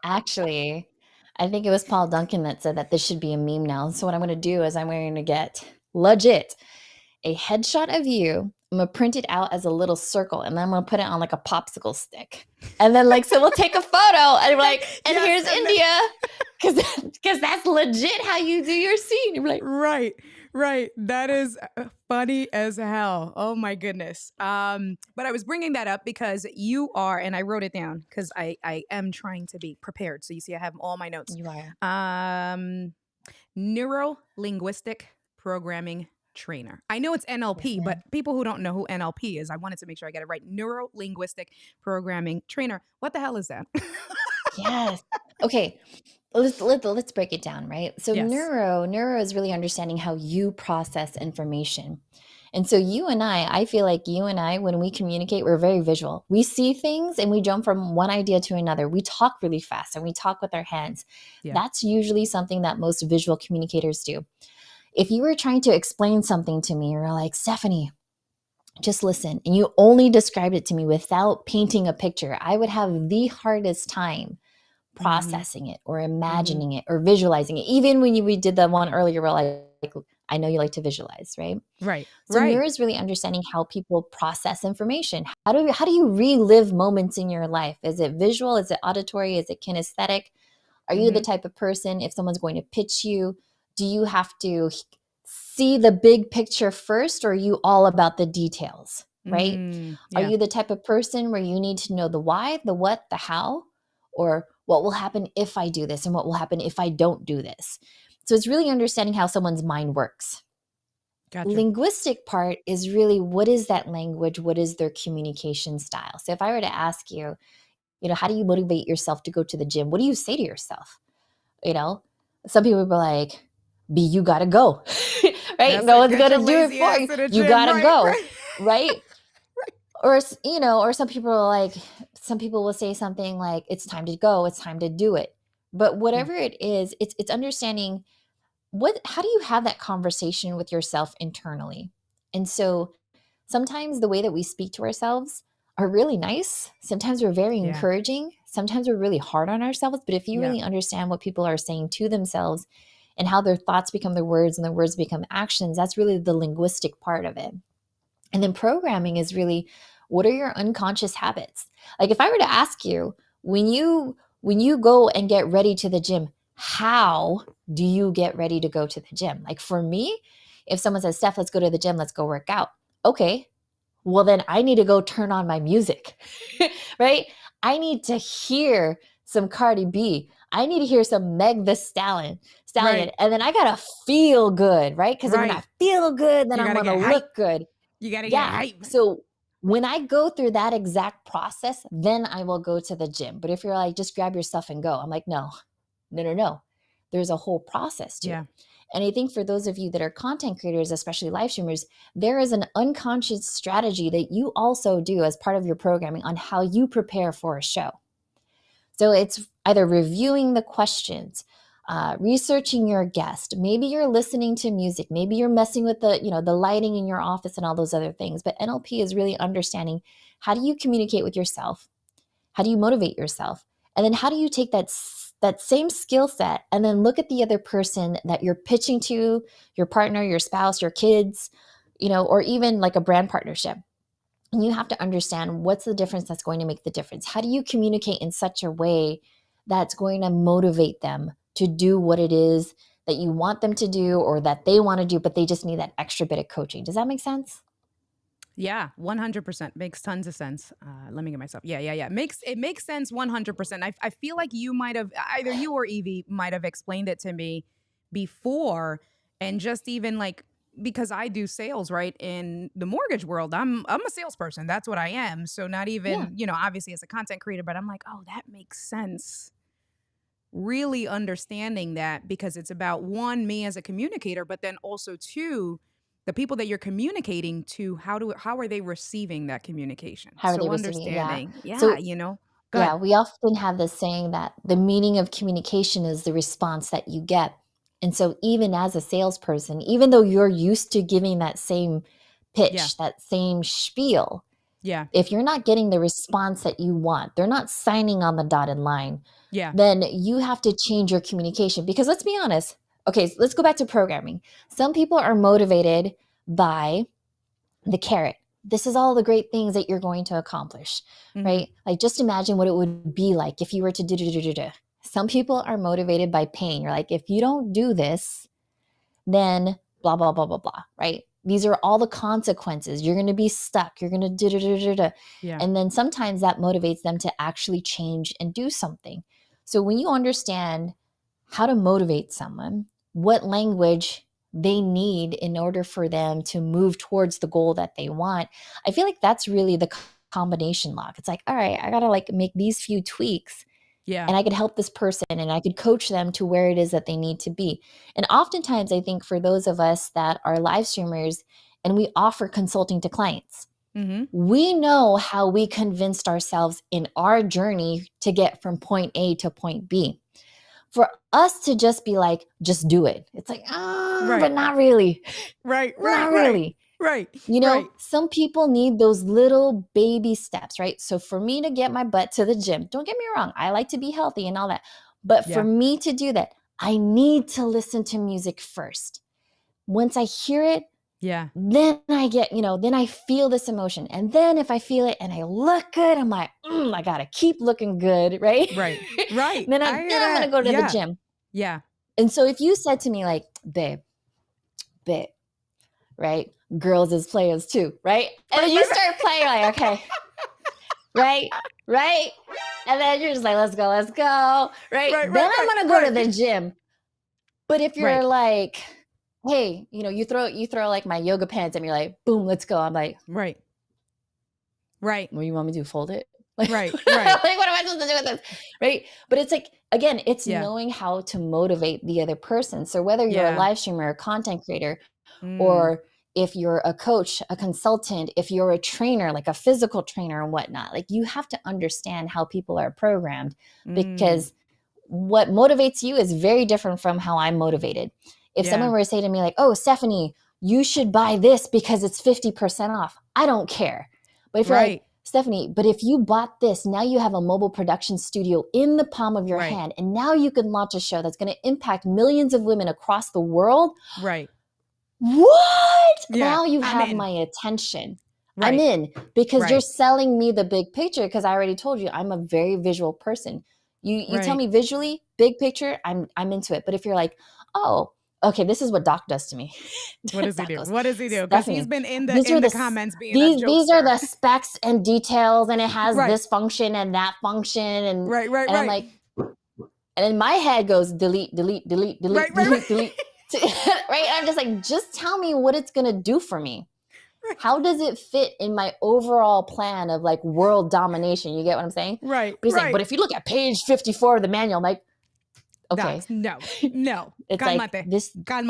Actually, I think it was Paul Duncan that said that this should be a meme now. So what I'm going to do is I'm going to get legit a headshot of you. I'm going to print it out as a little circle and then I'm going to put it on like a popsicle stick. And then like, so we'll take a photo and like, and Yes, here's and India. Because that's legit how you do your scene. You're like, Right. Right. That is funny as hell. Oh my goodness. But I was bringing that up because you are, and I wrote it down because I am trying to be prepared. So you see, I have all my notes. you are. Neuro linguistic programming trainer. I know it's NLP, Yes, but people who don't know who NLP is, I wanted to make sure I get it right. Neuro linguistic programming trainer. What the hell is that? Yes. Okay. Let's break it down, right? So Yes. neuro is really understanding how you process information. And so I feel like you and I, when we communicate, we're very visual. We see things and we jump from one idea to another. We talk really fast and we talk with our hands. Yeah. That's usually something that most visual communicators do. If you were trying to explain something to me, you're like, Stephanie, just listen, and you only described it to me without painting a picture, I would have the hardest time processing it or imagining it or visualizing it. Even when we did the one earlier, we're like, I know you like to visualize, right? Right. So Right. neuro is really understanding how people process information. How do you relive moments in your life? Is it visual? Is it auditory? Is it kinesthetic? Are you the type of person, if someone's going to pitch you, do you have to see the big picture first, or are you all about the details, right? Are Yeah. you the type of person where you need to know the why, the what, the how, or what will happen if I do this and what will happen if I don't do this? So it's really understanding how someone's mind works. Gotcha. Linguistic part is really, what is that language? What is their communication style? So if I were to ask you, how do you motivate yourself to go to the gym? What do you say to yourself? Some people be like, B, you gotta go, right? That's No it. one's Get gonna your do it lazy for ass you. to the You gym. gotta Right. go, Right. right? Or some people are like, some people will say something like, it's time to go, it's time to do it. But whatever it is, it's understanding how do you have that conversation with yourself internally? And so sometimes the way that we speak to ourselves are really nice. Sometimes we're very Yeah. encouraging. Sometimes we're really hard on ourselves. But if you Yeah. really understand what people are saying to themselves and how their thoughts become their words and their words become actions, that's really the linguistic part of it. And then programming is really, what are your unconscious habits? Like if I were to ask you, when you go and get ready to the gym, how do you get ready to go to the gym? Like for me, if someone says, Steph, let's go to the gym, let's go work out. Okay, well then I need to go turn on my music, right? I need to hear some Cardi B. I need to hear some Meg the Stallion. Right. And then I gotta feel good, right? Because when Right. I feel good, then You I'm gotta gonna get hype. look good. You gotta get Yeah. hype. So when I go through that exact process, then I will go to the gym. But if you're like, just grab your stuff and go, I'm like, no. There's a whole process to it. And I think for those of you that are content creators, especially live streamers, there is an unconscious strategy that you also do as part of your programming on how you prepare for a show. So it's either reviewing the questions, researching your guest. Maybe you're listening to music. Maybe you're messing with the lighting in your office and all those other things. But NLP is really understanding, how do you communicate with yourself? How do you motivate yourself? And then how do you take that same skill set and then look at the other person that you're pitching to, your partner, your spouse, your kids, or even like a brand partnership. And you have to understand, what's the difference that's going to make the difference? How do you communicate in such a way that's going to motivate them to do what it is that you want them to do, or that they want to do, but they just need that extra bit of coaching? Does that make sense? Yeah, 100% makes tons of sense. Let me get myself. Yeah. It makes sense 100%. I feel like you might have, either you or Evie might have explained it to me before, and just even like, because I do sales, right, in the mortgage world. I'm a salesperson. That's what I am. So not Yeah. even, obviously as a content creator, but I'm like, oh, that makes sense. Really understanding that, because it's about, one, me as a communicator, but then also two, the people that you're communicating to, how are they receiving that communication? How are they So receiving it? Yeah. understanding, yeah, So good. yeah, we often have this saying that the meaning of communication is the response that you get. And so even as a salesperson, even though you're used to giving that same Yeah, pitch, that same spiel, yeah, if you're not getting the response that you want, they're not signing on the dotted line, yeah. then you have to change your communication. Because let's be honest. Okay, so let's go back to programming. Some people are motivated by the carrot. This is all the great things that you're going to accomplish, Mm-hmm. right? Like, just imagine what it would be like if you were to do. Some people are motivated by pain. You're like, if you don't do this, then blah, blah, blah, blah, blah, right? These are all the consequences. You're going to be stuck. You're going to do. Yeah. And then sometimes that motivates them to actually change and do something. So when you understand how to motivate someone, what language they need in order for them to move towards the goal that they want, I feel like that's really the combination lock. It's like, all right, I got to like make these few tweaks, Yeah. and I could help this person and I could coach them to where it is that they need to be. And oftentimes, I think for those of us that are live streamers and we offer consulting to clients, Mm-hmm. we know how we convinced ourselves in our journey to get from point A to point B. For us to just be like, just do it. It's like, Right. but not really. Right. Not really. Right. Some people need those little baby steps, right? So for me to get my butt to the gym, don't get me wrong, I like to be healthy and all that. But for Yeah. me to do that, I need to listen to music first. Once I hear it, Yeah. then I get, then I feel this emotion. And then if I feel it and I look good, I'm like, I gotta keep looking good, right? Right. Right. then I I'm hear gonna that. go to the Yeah. gym. Yeah. And so if you said to me like, babe, right? Girls as players too, right? And then you start playing, like, okay, right? And then you're just like, let's go, right? Then I'm gonna go to the gym. But if you're like, hey, you throw like my yoga pants and you're like, boom, let's go. I'm like, right. What do you want me to do? Fold it? Like, Right. like, what am I supposed to do with this? Right. But it's like, again, it's knowing how to motivate the other person. So whether you're a live streamer, a content creator, or if you're a coach, a consultant, if you're a trainer, like a physical trainer and whatnot, like you have to understand how people are programmed, because what motivates you is very different from how I'm motivated. If someone were to say to me like, oh, Stephanie, you should buy this because it's 50% off, I don't care. But if you're like, Stephanie, but if you bought this, now you have a mobile production studio in the palm of your hand, and now you can launch a show that's going to impact millions of women across the world. Right. What? Yeah, now you have my attention. Right. I'm in, because you're selling me the big picture, because I already told you I'm a very visual person. You tell me visually, big picture, I'm into it. But if you're like, oh, okay, this is what Doc does to me. What does he do? Because he's been in the comments being these are the specs and details, and it has this function and that function, and I'm like, and then my head goes delete. Right? I'm just like, just tell me what it's gonna do for me. How does it fit in my overall plan of like world domination? You get what I'm saying? Right. But he's like, but if you look at page 54 of the manual, I'm like, okay, no. It's like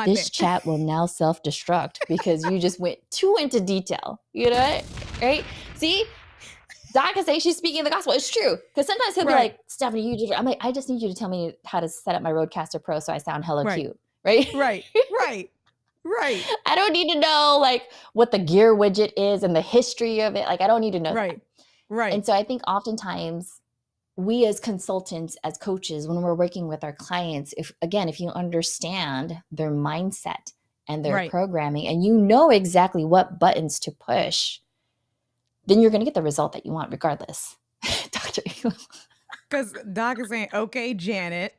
this chat will now self-destruct because you just went too into detail. You know, right? See, Doc can say she's speaking the gospel. It's true. Because sometimes he'll be Right. like, Stephanie, you just, I'm like, I just need you to tell me how to set up my Rodecaster Pro so I sound hella Right. cute. Right. Right. Right. Right. I don't need to know like what the gear widget is and the history of it. Like, I don't need to know that. Right. Right. And so I think oftentimes we as consultants, as coaches, when we're working with our clients, if you understand their mindset and their Right. programming and you know exactly what buttons to push, then you're going to get the result that you want regardless. Dr. Because Doc is saying, okay, Janet,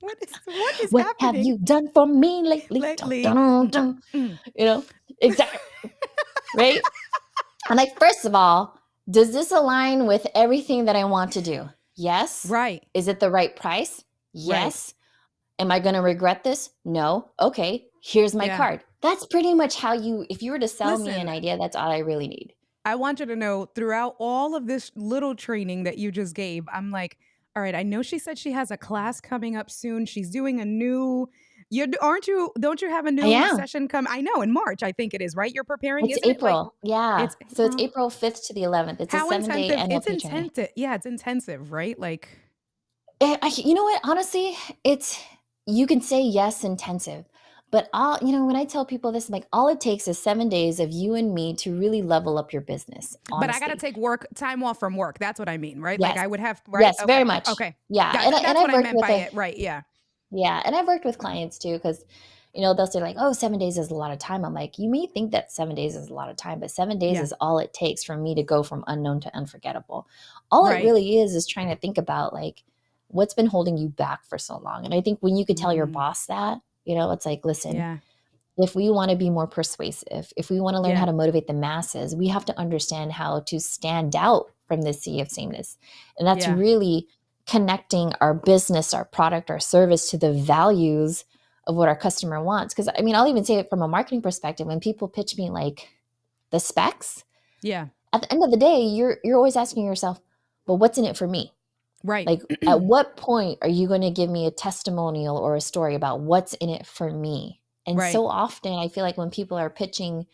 what is What have happening you done for me lately? Dun, lately? dun, dun. You know, exactly. Right. I'm like, first of all, does this align with everything that I want to do? Yes. Right. Is it the right price? Yes. Am I going to regret this? No. Okay. Here's my card. That's pretty much how if you were to sell me an idea, that's all I really need. I want you to know throughout all of this little training that you just gave, I'm like, all right, I know she said she has a class coming up soon. She's doing a new, don't you have a new session come? I know in March, I think it is, right? You're preparing, It's isn't April. it? Like, yeah. It's So it's April 5th to the 11th. It's how a 7-day intensive? It's NLP training. intensive. Yeah, it's intensive, right? Like, you know what? Honestly, you can say yes, intensive. But when I tell people this, I'm like, all it takes is 7 days of you and me to really level up your business. Honestly. But I got to take time off from work. That's what I mean, right? Yes. Like I would have, right? Yes, okay. very much. Okay. Yeah. That's what I meant by it. Right. Yeah. Yeah. And I've worked with clients too, because, they'll say like, oh, 7 days is a lot of time. I'm like, you may think that 7 days is a lot of time, but 7 days is all it takes for me to go from unknown to unforgettable. All it really is trying to think about like, what's been holding you back for so long. And I think when you could tell your boss that, it's like, listen, if we want to be more persuasive, if we want to learn how to motivate the masses, we have to understand how to stand out from the sea of sameness. And that's really connecting our business, our product, our service to the values of what our customer wants. Because I'll even say it from a marketing perspective. When people pitch me like the specs, at the end of the day, you're always asking yourself, well, what's in it for me? Right. Like, at what point are you going to give me a testimonial or a story about what's in it for me? And so often I feel like when people are pitching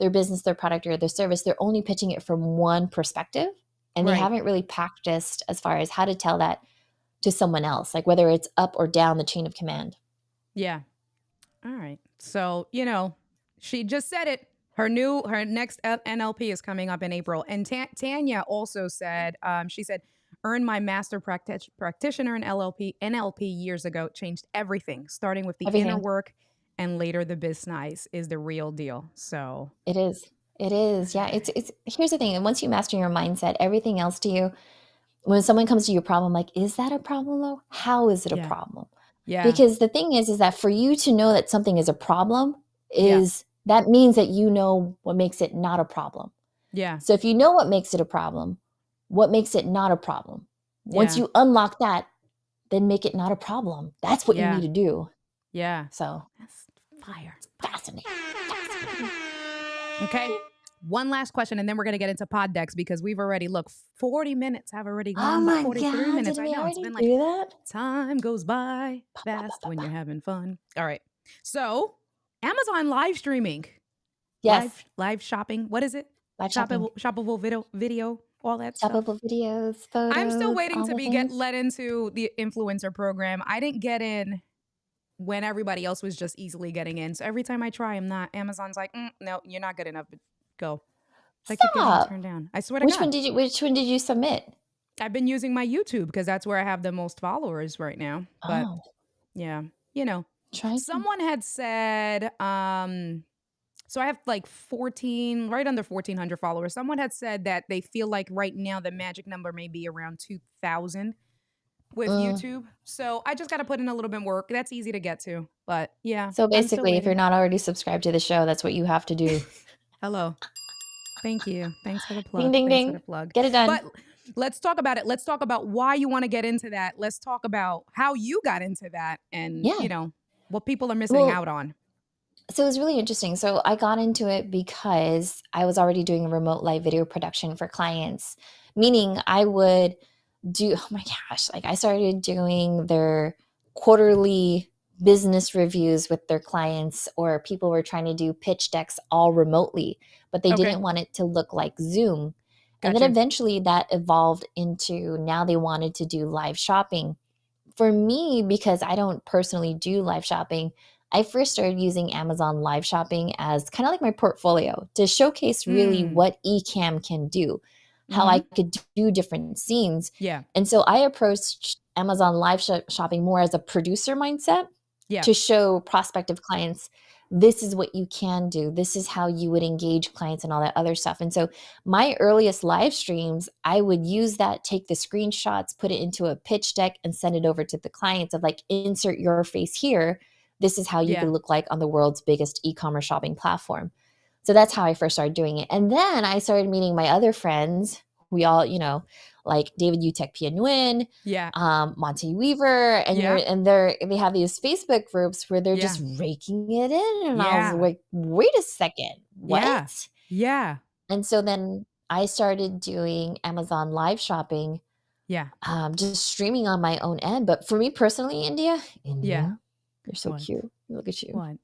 their business, their product, or their service, they're only pitching it from one perspective. And they haven't really practiced as far as how to tell that to someone else, like whether it's up or down the chain of command. Yeah. All right. So, she just said it. Her next NLP is coming up in April. And Tanya also said, she said, earned my master practitioner in NLP years ago. Changed everything, starting with the inner work and later the business is the real deal. So it is. Yeah. It's here's the thing. And once you master your mindset, everything else to you, when someone comes to your problem, like, is that a problem though? How is it a problem? Yeah. Because the thing is that for you to know that something is a problem that means that you know what makes it not a problem. Yeah. So if you know what makes it a problem, what makes it not a problem? Once you unlock that, then make it not a problem. That's what you need to do. Yeah. So that's fire. Fascinating. Okay. One last question, and then we're going to get into pod decks because we've already, 40 minutes have already gone. Oh my 43 God, minutes. did I we know. It's already been like, do that? Time goes by fast when you're having fun. All right. So Amazon live streaming. Yes. Live shopping. What is it? Live shopping. Shoppable video, all that Shoppable stuff. videos, photos. I'm still waiting to get let into the influencer program. I didn't get in when everybody else was just easily getting in. So every time I try, I'm not. Amazon's like, no, you're not good enough. Go. I keep getting turned down. I swear to God. Which one did you submit? I've been using my YouTube because that's where I have the most followers right now. But yeah, someone had said, so I have like 14, right under 1,400 followers. Someone had said that they feel like right now the magic number may be around 2,000 with YouTube. So I just got to put in a little bit more work. That's easy to get to, but yeah. So basically, if you're not already subscribed to the show, that's what you have to do. Hello. Thank you. Thanks for the plug. Ding, ding, Thanks ding. for the plug. Get it done. But let's talk about it. Let's talk about why you want to get into that. Let's talk about how you got into that and, what people are missing out on. So it was really interesting. So I got into it because I was already doing a remote live video production for clients, meaning I would do, oh my gosh, like I started doing their quarterly business reviews with their clients, or people were trying to do pitch decks all remotely, but they didn't want it to look like Zoom. And Got then you. eventually that evolved into now they wanted to do live shopping. For me, because I don't personally do live shopping, I first started using Amazon live shopping as kind of like my portfolio to showcase really Mm. what eCam can do, how I Mm-hmm. could do different scenes. Yeah. And so I approached Amazon live shopping more as a producer mindset Yeah. to show prospective clients this is what you can do. This is how you would engage clients and all that other stuff. And so my earliest live streams, I would use that, take the screenshots, put it into a pitch deck, and send it over to the clients of like, insert your face here. This is how you could Yeah. look like on the world's biggest e-commerce shopping platform. So that's how I first started doing it. And then I started meeting my other friends. We all, like David Utek Pia Nguyen, Yeah. Monty Weaver, and Yeah. they have these Facebook groups where they're Yeah. just raking it in. And I was Yeah. like, wait a second, Yeah. what? Yeah. And so then I started doing Amazon live shopping, Yeah. just streaming on my own end. But for me personally, Yeah. India, you're so What? cute. Look at you. What?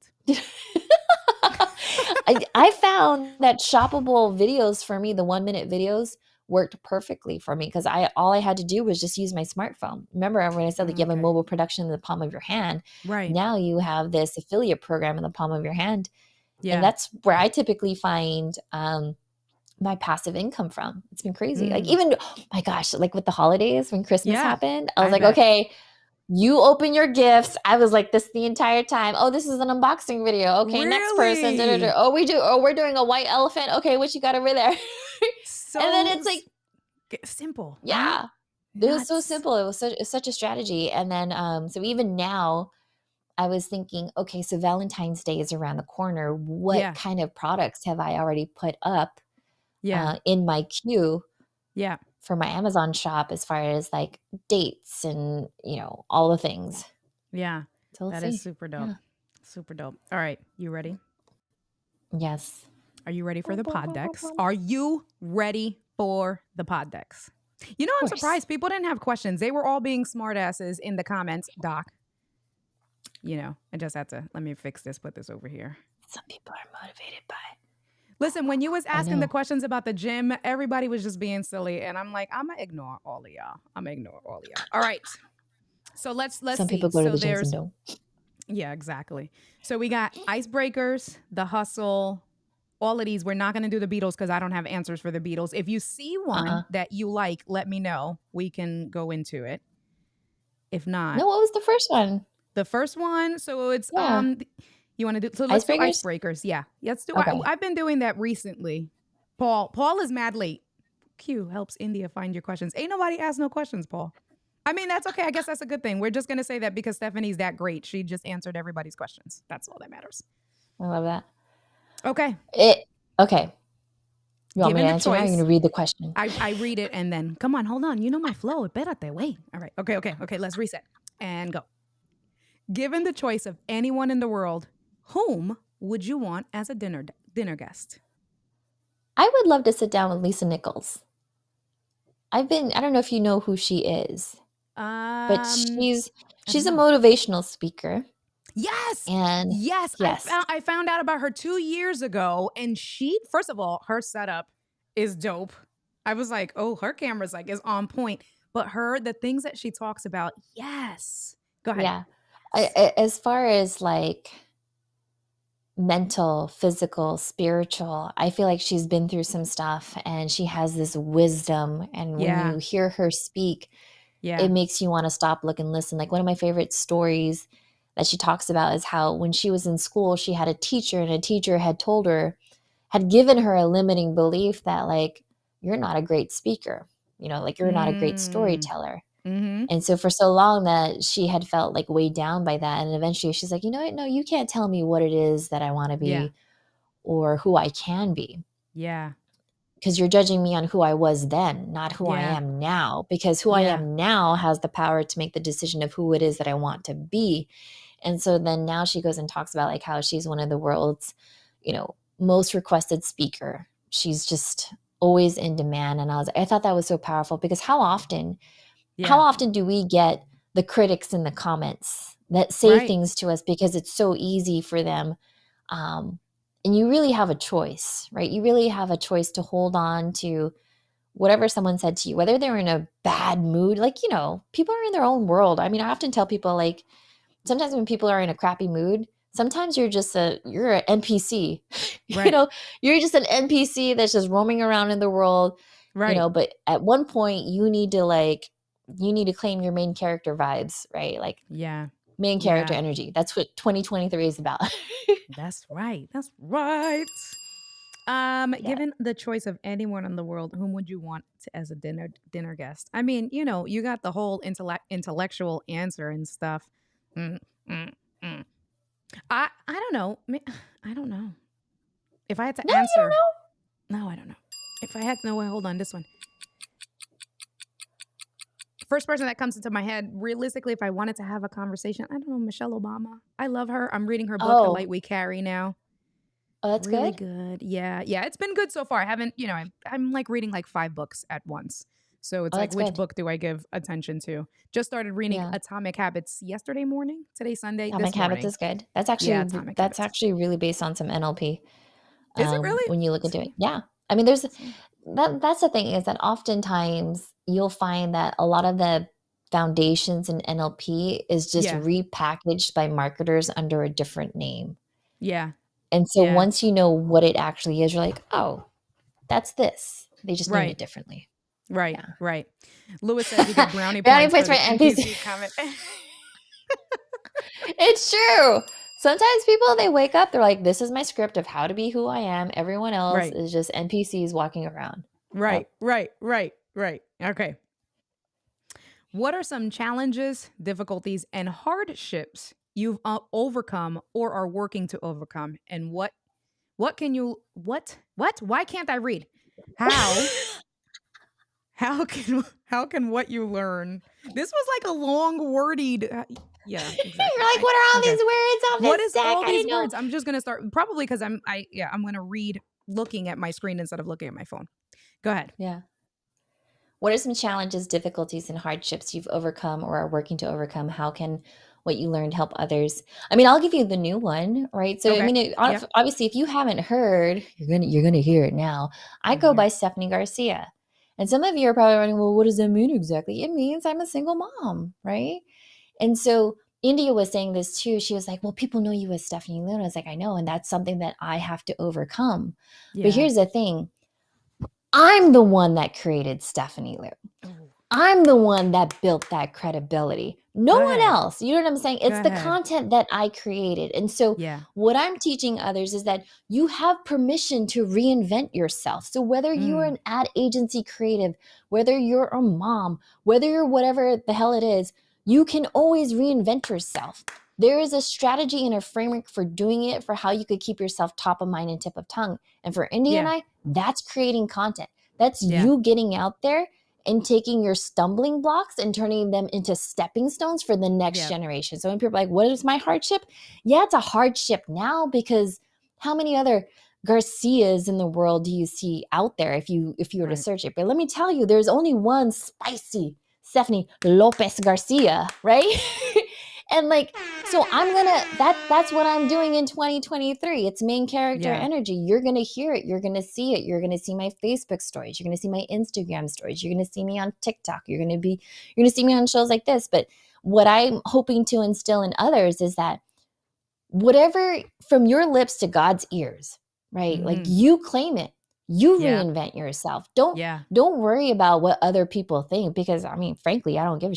I found that shoppable videos for me, the 1 minute videos, worked perfectly for me because all I had to do was just use my smartphone. Remember when I said like you have a Okay. mobile production in the palm of your hand? Right. Now you have this affiliate program in the palm of your hand. And Yeah. that's where I typically find my passive income from. It's been crazy. Like Mm. even, oh my gosh, like with the holidays when Christmas Yeah. happened, I was I like, bet. okay, you open your gifts. I was like this the entire time. Oh, this is an unboxing video. Okay, next person. Da, da, da. Really? Oh, we're doing a white elephant. Okay, what you got over there? And then So it's like, simple, right? yeah, it was so Nuts. simple. It was such a strategy. And then, so even now, I was thinking, okay, so Valentine's Day is around the corner. What Yeah. kind of products have I already put up Yeah. in my queue Yeah. for my Amazon shop as far as like dates and all the things. Yeah. So we'll That is see. super dope. Yeah. Super dope. All right. You ready? Yes. Are you ready for the pod decks? Of Are you ready for the pod decks? You know, I'm course. surprised people didn't have questions. They were all being smartasses in the comments. Doc, I just had to, let me fix this, put this over here. Some people are motivated by it. Listen, when you was I asking the know. questions about the gym, everybody was just being silly. And I'm like, I'm going to ignore all of y'all. All right. So let's Some see. people go to So the gyms and there's, don't. yeah, exactly. So we got icebreakers, the hustle, all of these. We're not going to do the Beatles because I don't have answers for the Beatles. If you see one that you like, let me know. We can go into it. If not, No, what was the first one? the first one. So it's Yeah. you want to do? So let's do Icebreakers? icebreakers. Yeah, let's do. Okay. I've been doing that recently. Paul is mad late. Q helps India find your questions. Ain't nobody asked no questions, Paul. I mean, that's okay. I guess that's a good thing. We're just gonna say that because Stephanie's that great. She just answered everybody's questions. That's all that matters. I love that. Okay. Okay. You want me Given to the answer now? Or you're choice, going to read the question. I read it and then come on, hold on. You know my flow. Espérate, wait. All right. Okay. Let's reset and go. Given the choice of anyone in the world, whom would you want as a dinner guest? I would love to sit down with Lisa Nichols. I don't know if you know who she is, but she's I don't a know. motivational speaker. Yes. And Yes. yes. I found out about her 2 years ago. And she, first of all, her setup is dope. I was like, oh, her camera's like is on point. But the things that she talks about, yes. Go ahead. Yeah. As far as like mental, physical, spiritual, I feel like she's been through some stuff and she has this wisdom. And when Yeah. you hear her speak, Yeah. it makes you want to stop, look, and listen. Like one of my favorite stories that she talks about is how when she was in school, she had a teacher and a teacher had given her a limiting belief that like, you're not a great speaker, like you're not a great storyteller. Mm-hmm. And so for so long that she had felt like weighed down by that. And eventually she's like, you know what? No, you can't tell me what it is that I want to be or who I can be. Yeah. Because you're judging me on who I was then, not who I am now. Because who I am now has the power to make the decision of who it is that I want to be. And so then now she goes and talks about like how she's one of the world's, most requested speaker. She's just always in demand. And I thought that was so powerful because how often do we get the critics in the comments that say things to us because it's so easy for them? And you really have a choice, right? You really have a choice to hold on to whatever someone said to you, whether they're in a bad mood, like, people are in their own world. I mean, I often tell people, like, sometimes when people are in a crappy mood, sometimes you're an NPC. Right. You're just an NPC that's just roaming around in the world, Right. but at one point you need to claim your main character vibes, right? Like, Yeah. main character Yeah. energy. That's what 2023 is about. That's right. That's right. Yeah. Given the choice of anyone in the world, whom would you want as a dinner guest? I mean, you got the whole intellectual answer and stuff. Mm, mm, mm. I don't know. I don't know. If I had to No, you don't answer, know. no, I don't know. If I had to, no, wait, hold on, this one. First person that comes into my head, realistically, if I wanted to have a conversation, I don't know, Michelle Obama. I love her. I'm reading her book, The Oh, Light We Carry now. oh, that's Really good. good. Yeah. Yeah. It's been good so far. I haven't, I'm like reading like 5 books at once. So it's Oh, like, that's which good. book do I give attention to? Just started reading Yeah. Atomic Habits yesterday morning. Today's Sunday. Atomic This Habits morning. is good. That's Yeah. actually Atomic that's Habits. actually really based on some NLP. Is it really? When you look into it, See? yeah. I mean, there's See? that's the thing, is that oftentimes you'll find that a lot of the foundations in NLP is just Yeah. repackaged by marketers under a different name. Yeah. And so Yeah. once you know what it actually is, you're like, oh, that's this. They just named Right. it differently. Right. Yeah. Right. Lewis says you get brownie Brownie points points for for the NPC. NPC comment. It's true. Sometimes people, they wake up, they're like, this is my script of how to be who I am. Everyone else Right. is just NPCs walking around. Right. Yep. Right. Right. Right. Okay. What are some challenges, difficulties, and hardships you've overcome or are working to overcome? And what can you what? Why can't I read? How how can what you learn? This was like a long wordied. Yeah, You're exactly. like, what are all Okay. these words on What this is deck? all I these didn't know. words? I'm just gonna start probably because I'm gonna read looking at my screen instead of looking at my phone. Go ahead. Yeah. What are some challenges, difficulties, and hardships you've overcome or are working to overcome? How can what you learned help others? I mean, I'll give you the new one, right? So, I Okay. mean, Yeah. obviously, if you haven't heard, you're gonna hear it now. I I'm gonna go hear by it. Stephanie Garcia, and some of you are probably wondering, well, what does that mean exactly? It means I'm a single mom, right? And so India was saying this too. She was like, well, people know you as Stephanie Luna. I was like, I know, and that's something that I have to overcome. But Yeah. here's the thing: I'm the one that created Stephanie Lou. Oh, I'm the one that built that credibility. No go one ahead. else. You know what I'm saying? Go It's the ahead. content that I created. And so, Yeah. what I'm teaching others is that you have permission to reinvent yourself. So, whether you're Mm. an ad agency creative, whether you're a mom, whether you're whatever the hell it is, you can always reinvent yourself. There is a strategy and a framework for doing it, for how you could keep yourself top of mind and tip of tongue. And for India and Yeah. I, that's creating content. That's Yeah. you getting out there and taking your stumbling blocks and turning them into stepping stones for the next Yeah. generation. So when people are like, what is my hardship? Yeah, it's a hardship now, because how many other Garcias in the world do you see out there if you were to Right. search it? But let me tell you, there's only one spicy Stephanie Lopez Garcia, right? And like, so that's what I'm doing in 2023. It's main character Yeah. energy. You're gonna hear it, you're gonna see it, you're gonna see my Facebook stories, you're gonna see my Instagram stories, you're gonna see me on TikTok, you're gonna see me on shows like this. But what I'm hoping to instill in others is that whatever, from your lips to God's ears, right? Like, Mhm. you claim it. You Yeah. reinvent yourself. Don't Yeah. don't worry about what other people think, because I mean, frankly, I don't give a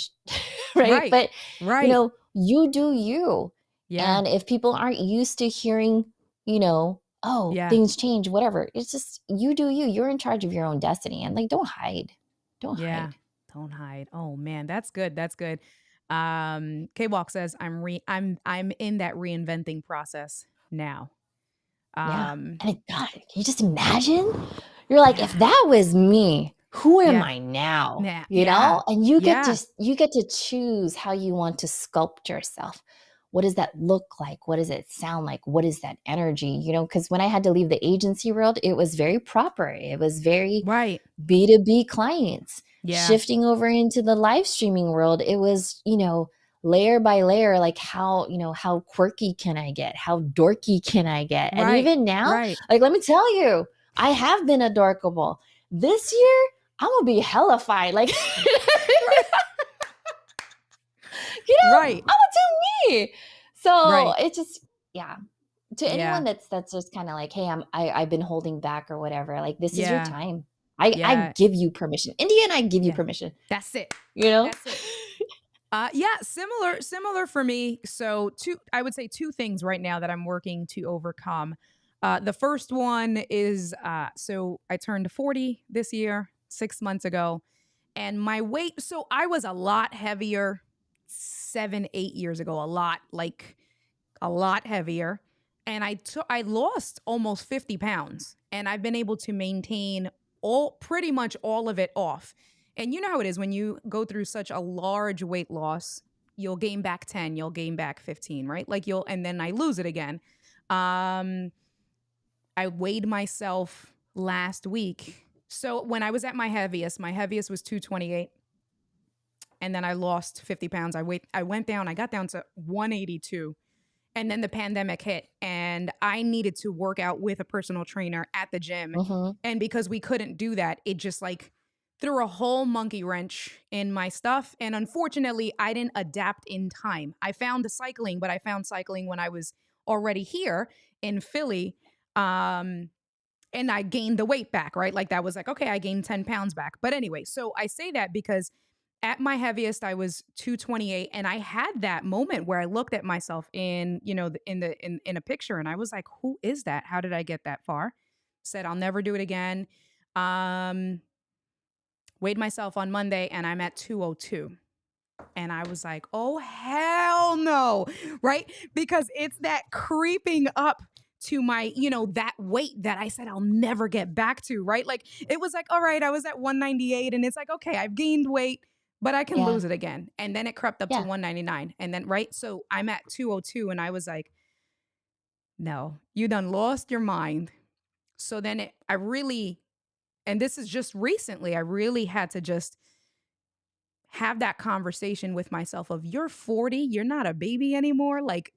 right? Right. But Right. you do you. Yeah. And if people aren't used to hearing, oh, Yeah. things change, whatever. It's just, you do you. You're in charge of your own destiny, and like, don't hide. Don't Yeah. hide. Don't hide. Oh man, that's good. That's good. K Walk says I'm in that reinventing process now. Yeah. Um And God, can you just imagine? You're like, if yeah. that was me, who am Yeah. I now? Yeah. Yeah. And you get Yeah. to choose how you want to sculpt yourself. What does that look like? What does it sound like? What is that energy? Because when I had to leave the agency world, it was very proper. It was very Right. B2B clients. Yeah. Shifting over into the live streaming world, it was, layer by layer, like, how quirky can I get? How dorky can I get? And Right. even now, Right. like, let me tell you, I have been adorkable. This year, I'm gonna be hellified. Like, Right. I'm Right. gonna do me. So Right. it just, yeah. To anyone Yeah. that's just kind of like, hey, I've been holding back or whatever. Like, this is your Yeah. time. I Yeah. give you permission. Indian, I give you Yeah. permission. That's it. You know? That's it. Yeah, similar for me. So I would say two things right now that I'm working to overcome. The first one is so I turned 40 this year, 6 months ago, and my weight. So I was a lot heavier 7, 8 years ago. A lot heavier, and I lost almost 50 pounds, and I've been able to maintain all pretty much all of it off. And you know how it is when you go through such a large weight loss, you'll gain back 10, you'll gain back 15, right? Like you'll and then I lose it again. Um I weighed myself last week. So when I was at my heaviest was 228, and then I lost 50 pounds. I got down to 182, and then the pandemic hit, and I needed to work out with a personal trainer at the gym. Mm-hmm. And because we couldn't do that, it just like threw a whole monkey wrench in my stuff. And unfortunately, I didn't adapt in time. I found the cycling, but I found cycling when I was already here in Philly. Um, and I gained the weight back, right? Like that was like, okay, I gained 10 pounds back. But anyway, so I say that because at my heaviest I was 228, and I had that moment where I looked at myself in, in a picture, and I was like, who is that? How did I get that far? Said I'll never do it again. Um Weighed myself on Monday and I'm at 202. And I was like, oh, hell no. Right? Because it's that creeping up to my, that weight that I said I'll never get back to. Right? Like it was like, all right, I was at 198, and it's like, okay, I've gained weight, but I can Yeah. lose it again. And then it crept up to Yeah. 199. And then, right? So I'm at 202, and I was like, no, you done lost your mind. So then I really, and this is just recently, I really had to just have that conversation with myself of, you're 40, you're not a baby anymore. Like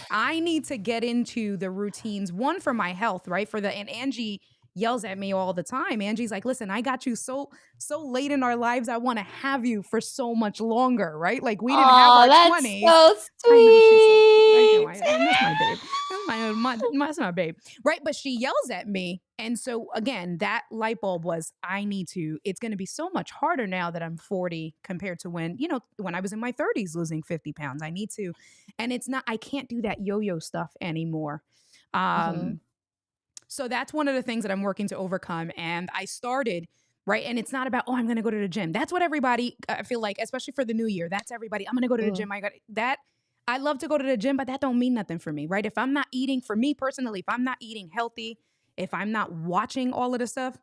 I need to get into the routines, one for my health, right? And Angie yells at me all the time. Angie's like, listen, I got you so late in our lives. I want to have you for so much longer, right? Like we didn't have Oh, our that's 20s. so I know she's so cute. I know. sweet. That's my babe. That's my babe. Right. But she yells at me. And so again, that light bulb was, it's going to be so much harder now that I'm 40 compared to when I was in my 30s losing 50 pounds. I need to, and I can't do that yo-yo stuff anymore. Mhm. Um, so that's one of the things that I'm working to overcome. And I started, right. And it's not about, oh, I'm going to go to the gym. That's what everybody, I feel like, especially for the new year, that's everybody. I'm going to go to the Mhm. gym. I got that. I love to go to the gym, but that don't mean nothing for me, right? If I'm not eating, for me personally, if I'm not eating healthy, if I'm not watching all of the stuff,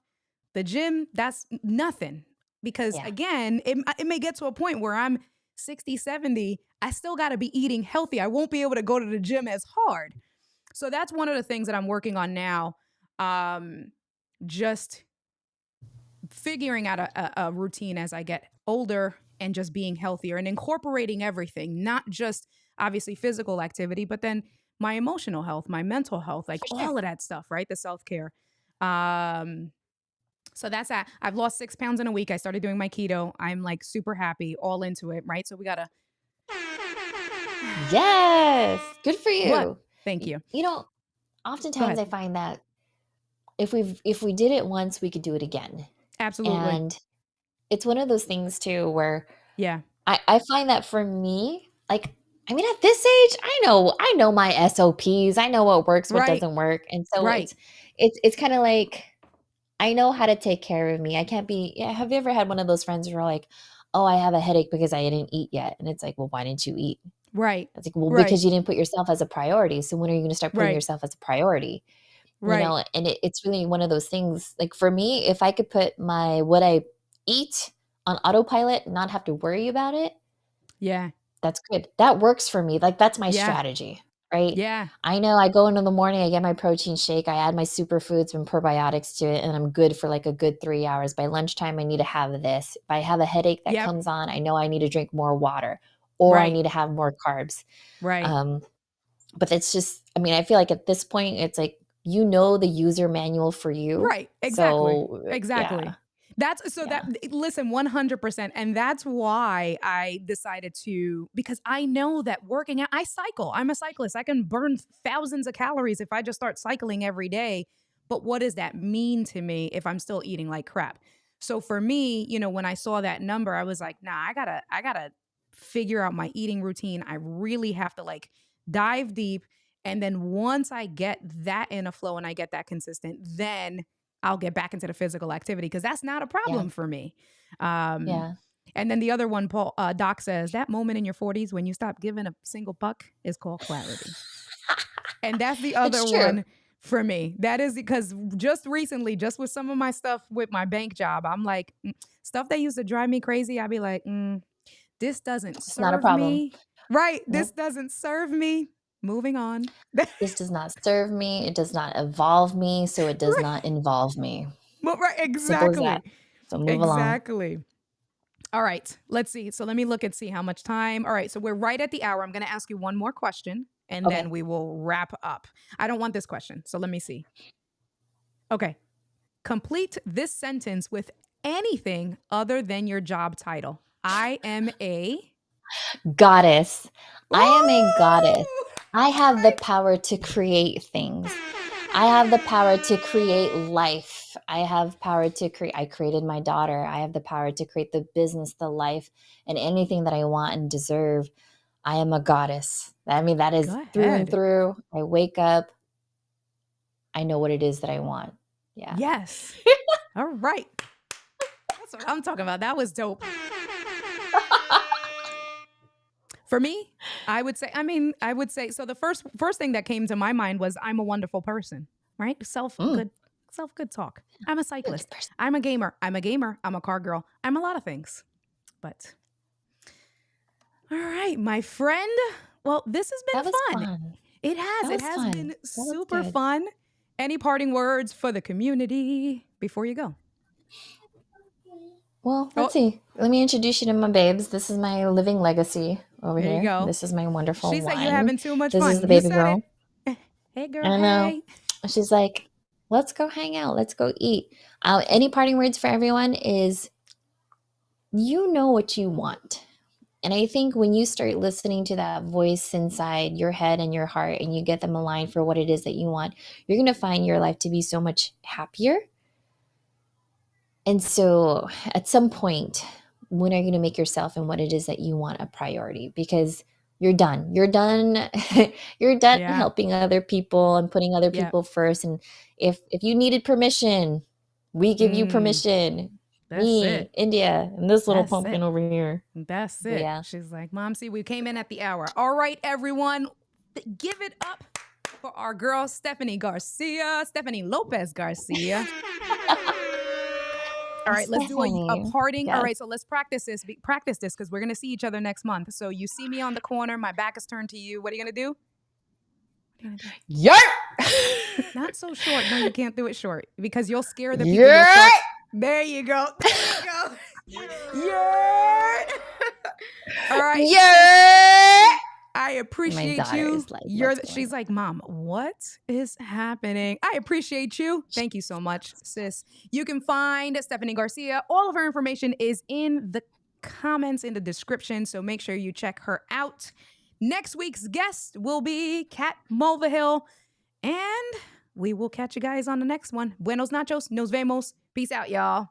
the gym, that's nothing. Because Yeah. again, it may get to a point where I'm 60, 70, I still got to be eating healthy. I won't be able to go to the gym as hard. So that's one of the things that I'm working on now. Just figuring out a routine as I get older, and just being healthier and incorporating everything, not just obviously physical activity, but then my emotional health, my mental health, like For sure. all of that stuff, right? The self care. Um, so that's that. I've lost 6 pounds in a week. I started doing my keto. I'm like super happy, all into it, right? So we gotta. Yes. Good for What? you. Thank you. You know, Go oftentimes ahead. I find that if we did it once, we could do it again. Absolutely. And it's one of those things too where Yeah. I find that for me, like, I mean, at this age, I know my SOPs. I know what works, what Right. doesn't work. And so Right. it's kind of like I know how to take care of me. I can't be, yeah, have you ever had one of those friends who are like, "Oh, I have a headache because I didn't eat yet." And it's like, "Well, why didn't you eat?" Right. It's like, "Well, Right. because you didn't put yourself as a priority. So when are you going to start putting Right. yourself as a priority?" Right. And it's really one of those things. Like for me, if I could put my what I eat on autopilot, and not have to worry about it, Yeah. that's good. That works for me. Like that's my Yeah. strategy, right? Yeah. I know I go into the morning, I get my protein shake, I add my superfoods and probiotics to it, and I'm good for like a good 3 hours. By lunchtime, I need to have this. If I have a headache that Yep. comes on, I know I need to drink more water or I Right. need to have more carbs. Right. Um, but it's just, I mean, I feel like at this point, it's like, the user manual for you. Right. Exactly. So yeah. Exactly. That's so Yeah. that listen, 100%. And that's why I decided to, because I know that working out, I cycle. I'm a cyclist. I can burn thousands of calories if I just start cycling every day. But what does that mean to me if I'm still eating like crap? So for me, when I saw that number, I was like, nah, I gotta figure out my eating routine. I really have to like dive deep. And then once I get that in a flow and I get that consistent, then I'll get back into the physical activity because that's not a Yeah. problem for me. Um, Yeah. and then the other one, Doc says, that moment in your 40s when you stop giving a single puck is called clarity. And that's the It's other true. one for me. That is because just recently, just with some of my stuff with my bank job, I'm like, stuff that used to drive me crazy, I'd be like, this doesn't It's not a serve problem. me. Right. This Nope. doesn't serve me. Moving on. This does not serve me. It does not evolve me. So it does not involve me. Well, right. Simple as that. Exactly. So move along. Exactly. All right. Let's see. So let me look and see how much time. All right. So we're right at the hour. I'm going to ask you one more question and then Okay. we will wrap up. I don't want this question. So let me see. Okay. Complete this sentence with anything other than your job title. I am a. Goddess. I am a goddess. Ooh! I have the power to create things. I have the power to create life. I have power to create. I created my daughter. I have the power to create the business, the life, and anything that I want and deserve. I am a goddess. I mean, that is Go through and ahead. through. I wake up. I know what it is that I want. Yeah. Yes. All right. That's what I'm talking about. That was dope. For me, I would say, so the first thing that came to my mind was I'm a wonderful person, right? Self Mm, good talk. I'm a good cyclist. person. I'm a gamer. I'm a car girl. I'm a lot of things. But all right, my friend. Well, this has That been was fun. fun. It has. That It was has fun. been That was super good. fun. Any parting words for the community before you go? Well, Oh, let's see. Let me introduce you to my babes. This is my living legacy over there you here. go. This is my wonderful She said you're one. having too much This is fun. the You baby said girl. it. Hey, girl. I know. Hey. She's like, let's go hang out. Let's go eat. Any parting words for everyone is you know what you want. And I think when you start listening to that voice inside your head and your heart and you get them aligned for what it is that you want, you're going to find your life to be so much happier. And so at some point, when are you going to make yourself and what it is that you want a priority? Because you're done. You're done. You're done Yeah. helping other people and putting other Yeah. people first. And if you needed permission, we give you permission. That's Me, it. India, and this little That's it. pumpkin over here. That's But it. yeah. She's like, Mom, see, we came in at the hour. All right, everyone. Give it up for our girl, Stephanie Lopez Garcia. All right, let's do a Stephanie. parting. All Yes. right, so let's practice this because we're going to see each other next month. So you see me on the corner. My back is turned to you. What are you going to do? What are you going to do? Yeah. Not so short. No, you can't do it short because you'll scare the people. Yeah. You'll start. There you go. There you go. Yeah. All right. Yeah. I appreciate you. Is like, She's like, Mom, what is happening? I appreciate you. Thank you so much, sis. You can find Stephanie Garcia. All of her information is in the comments in the description. So make sure you check her out. Next week's guest will be Kat Mulvihill. And we will catch you guys on the next one. Buenos nachos, nos vemos. Peace out, y'all.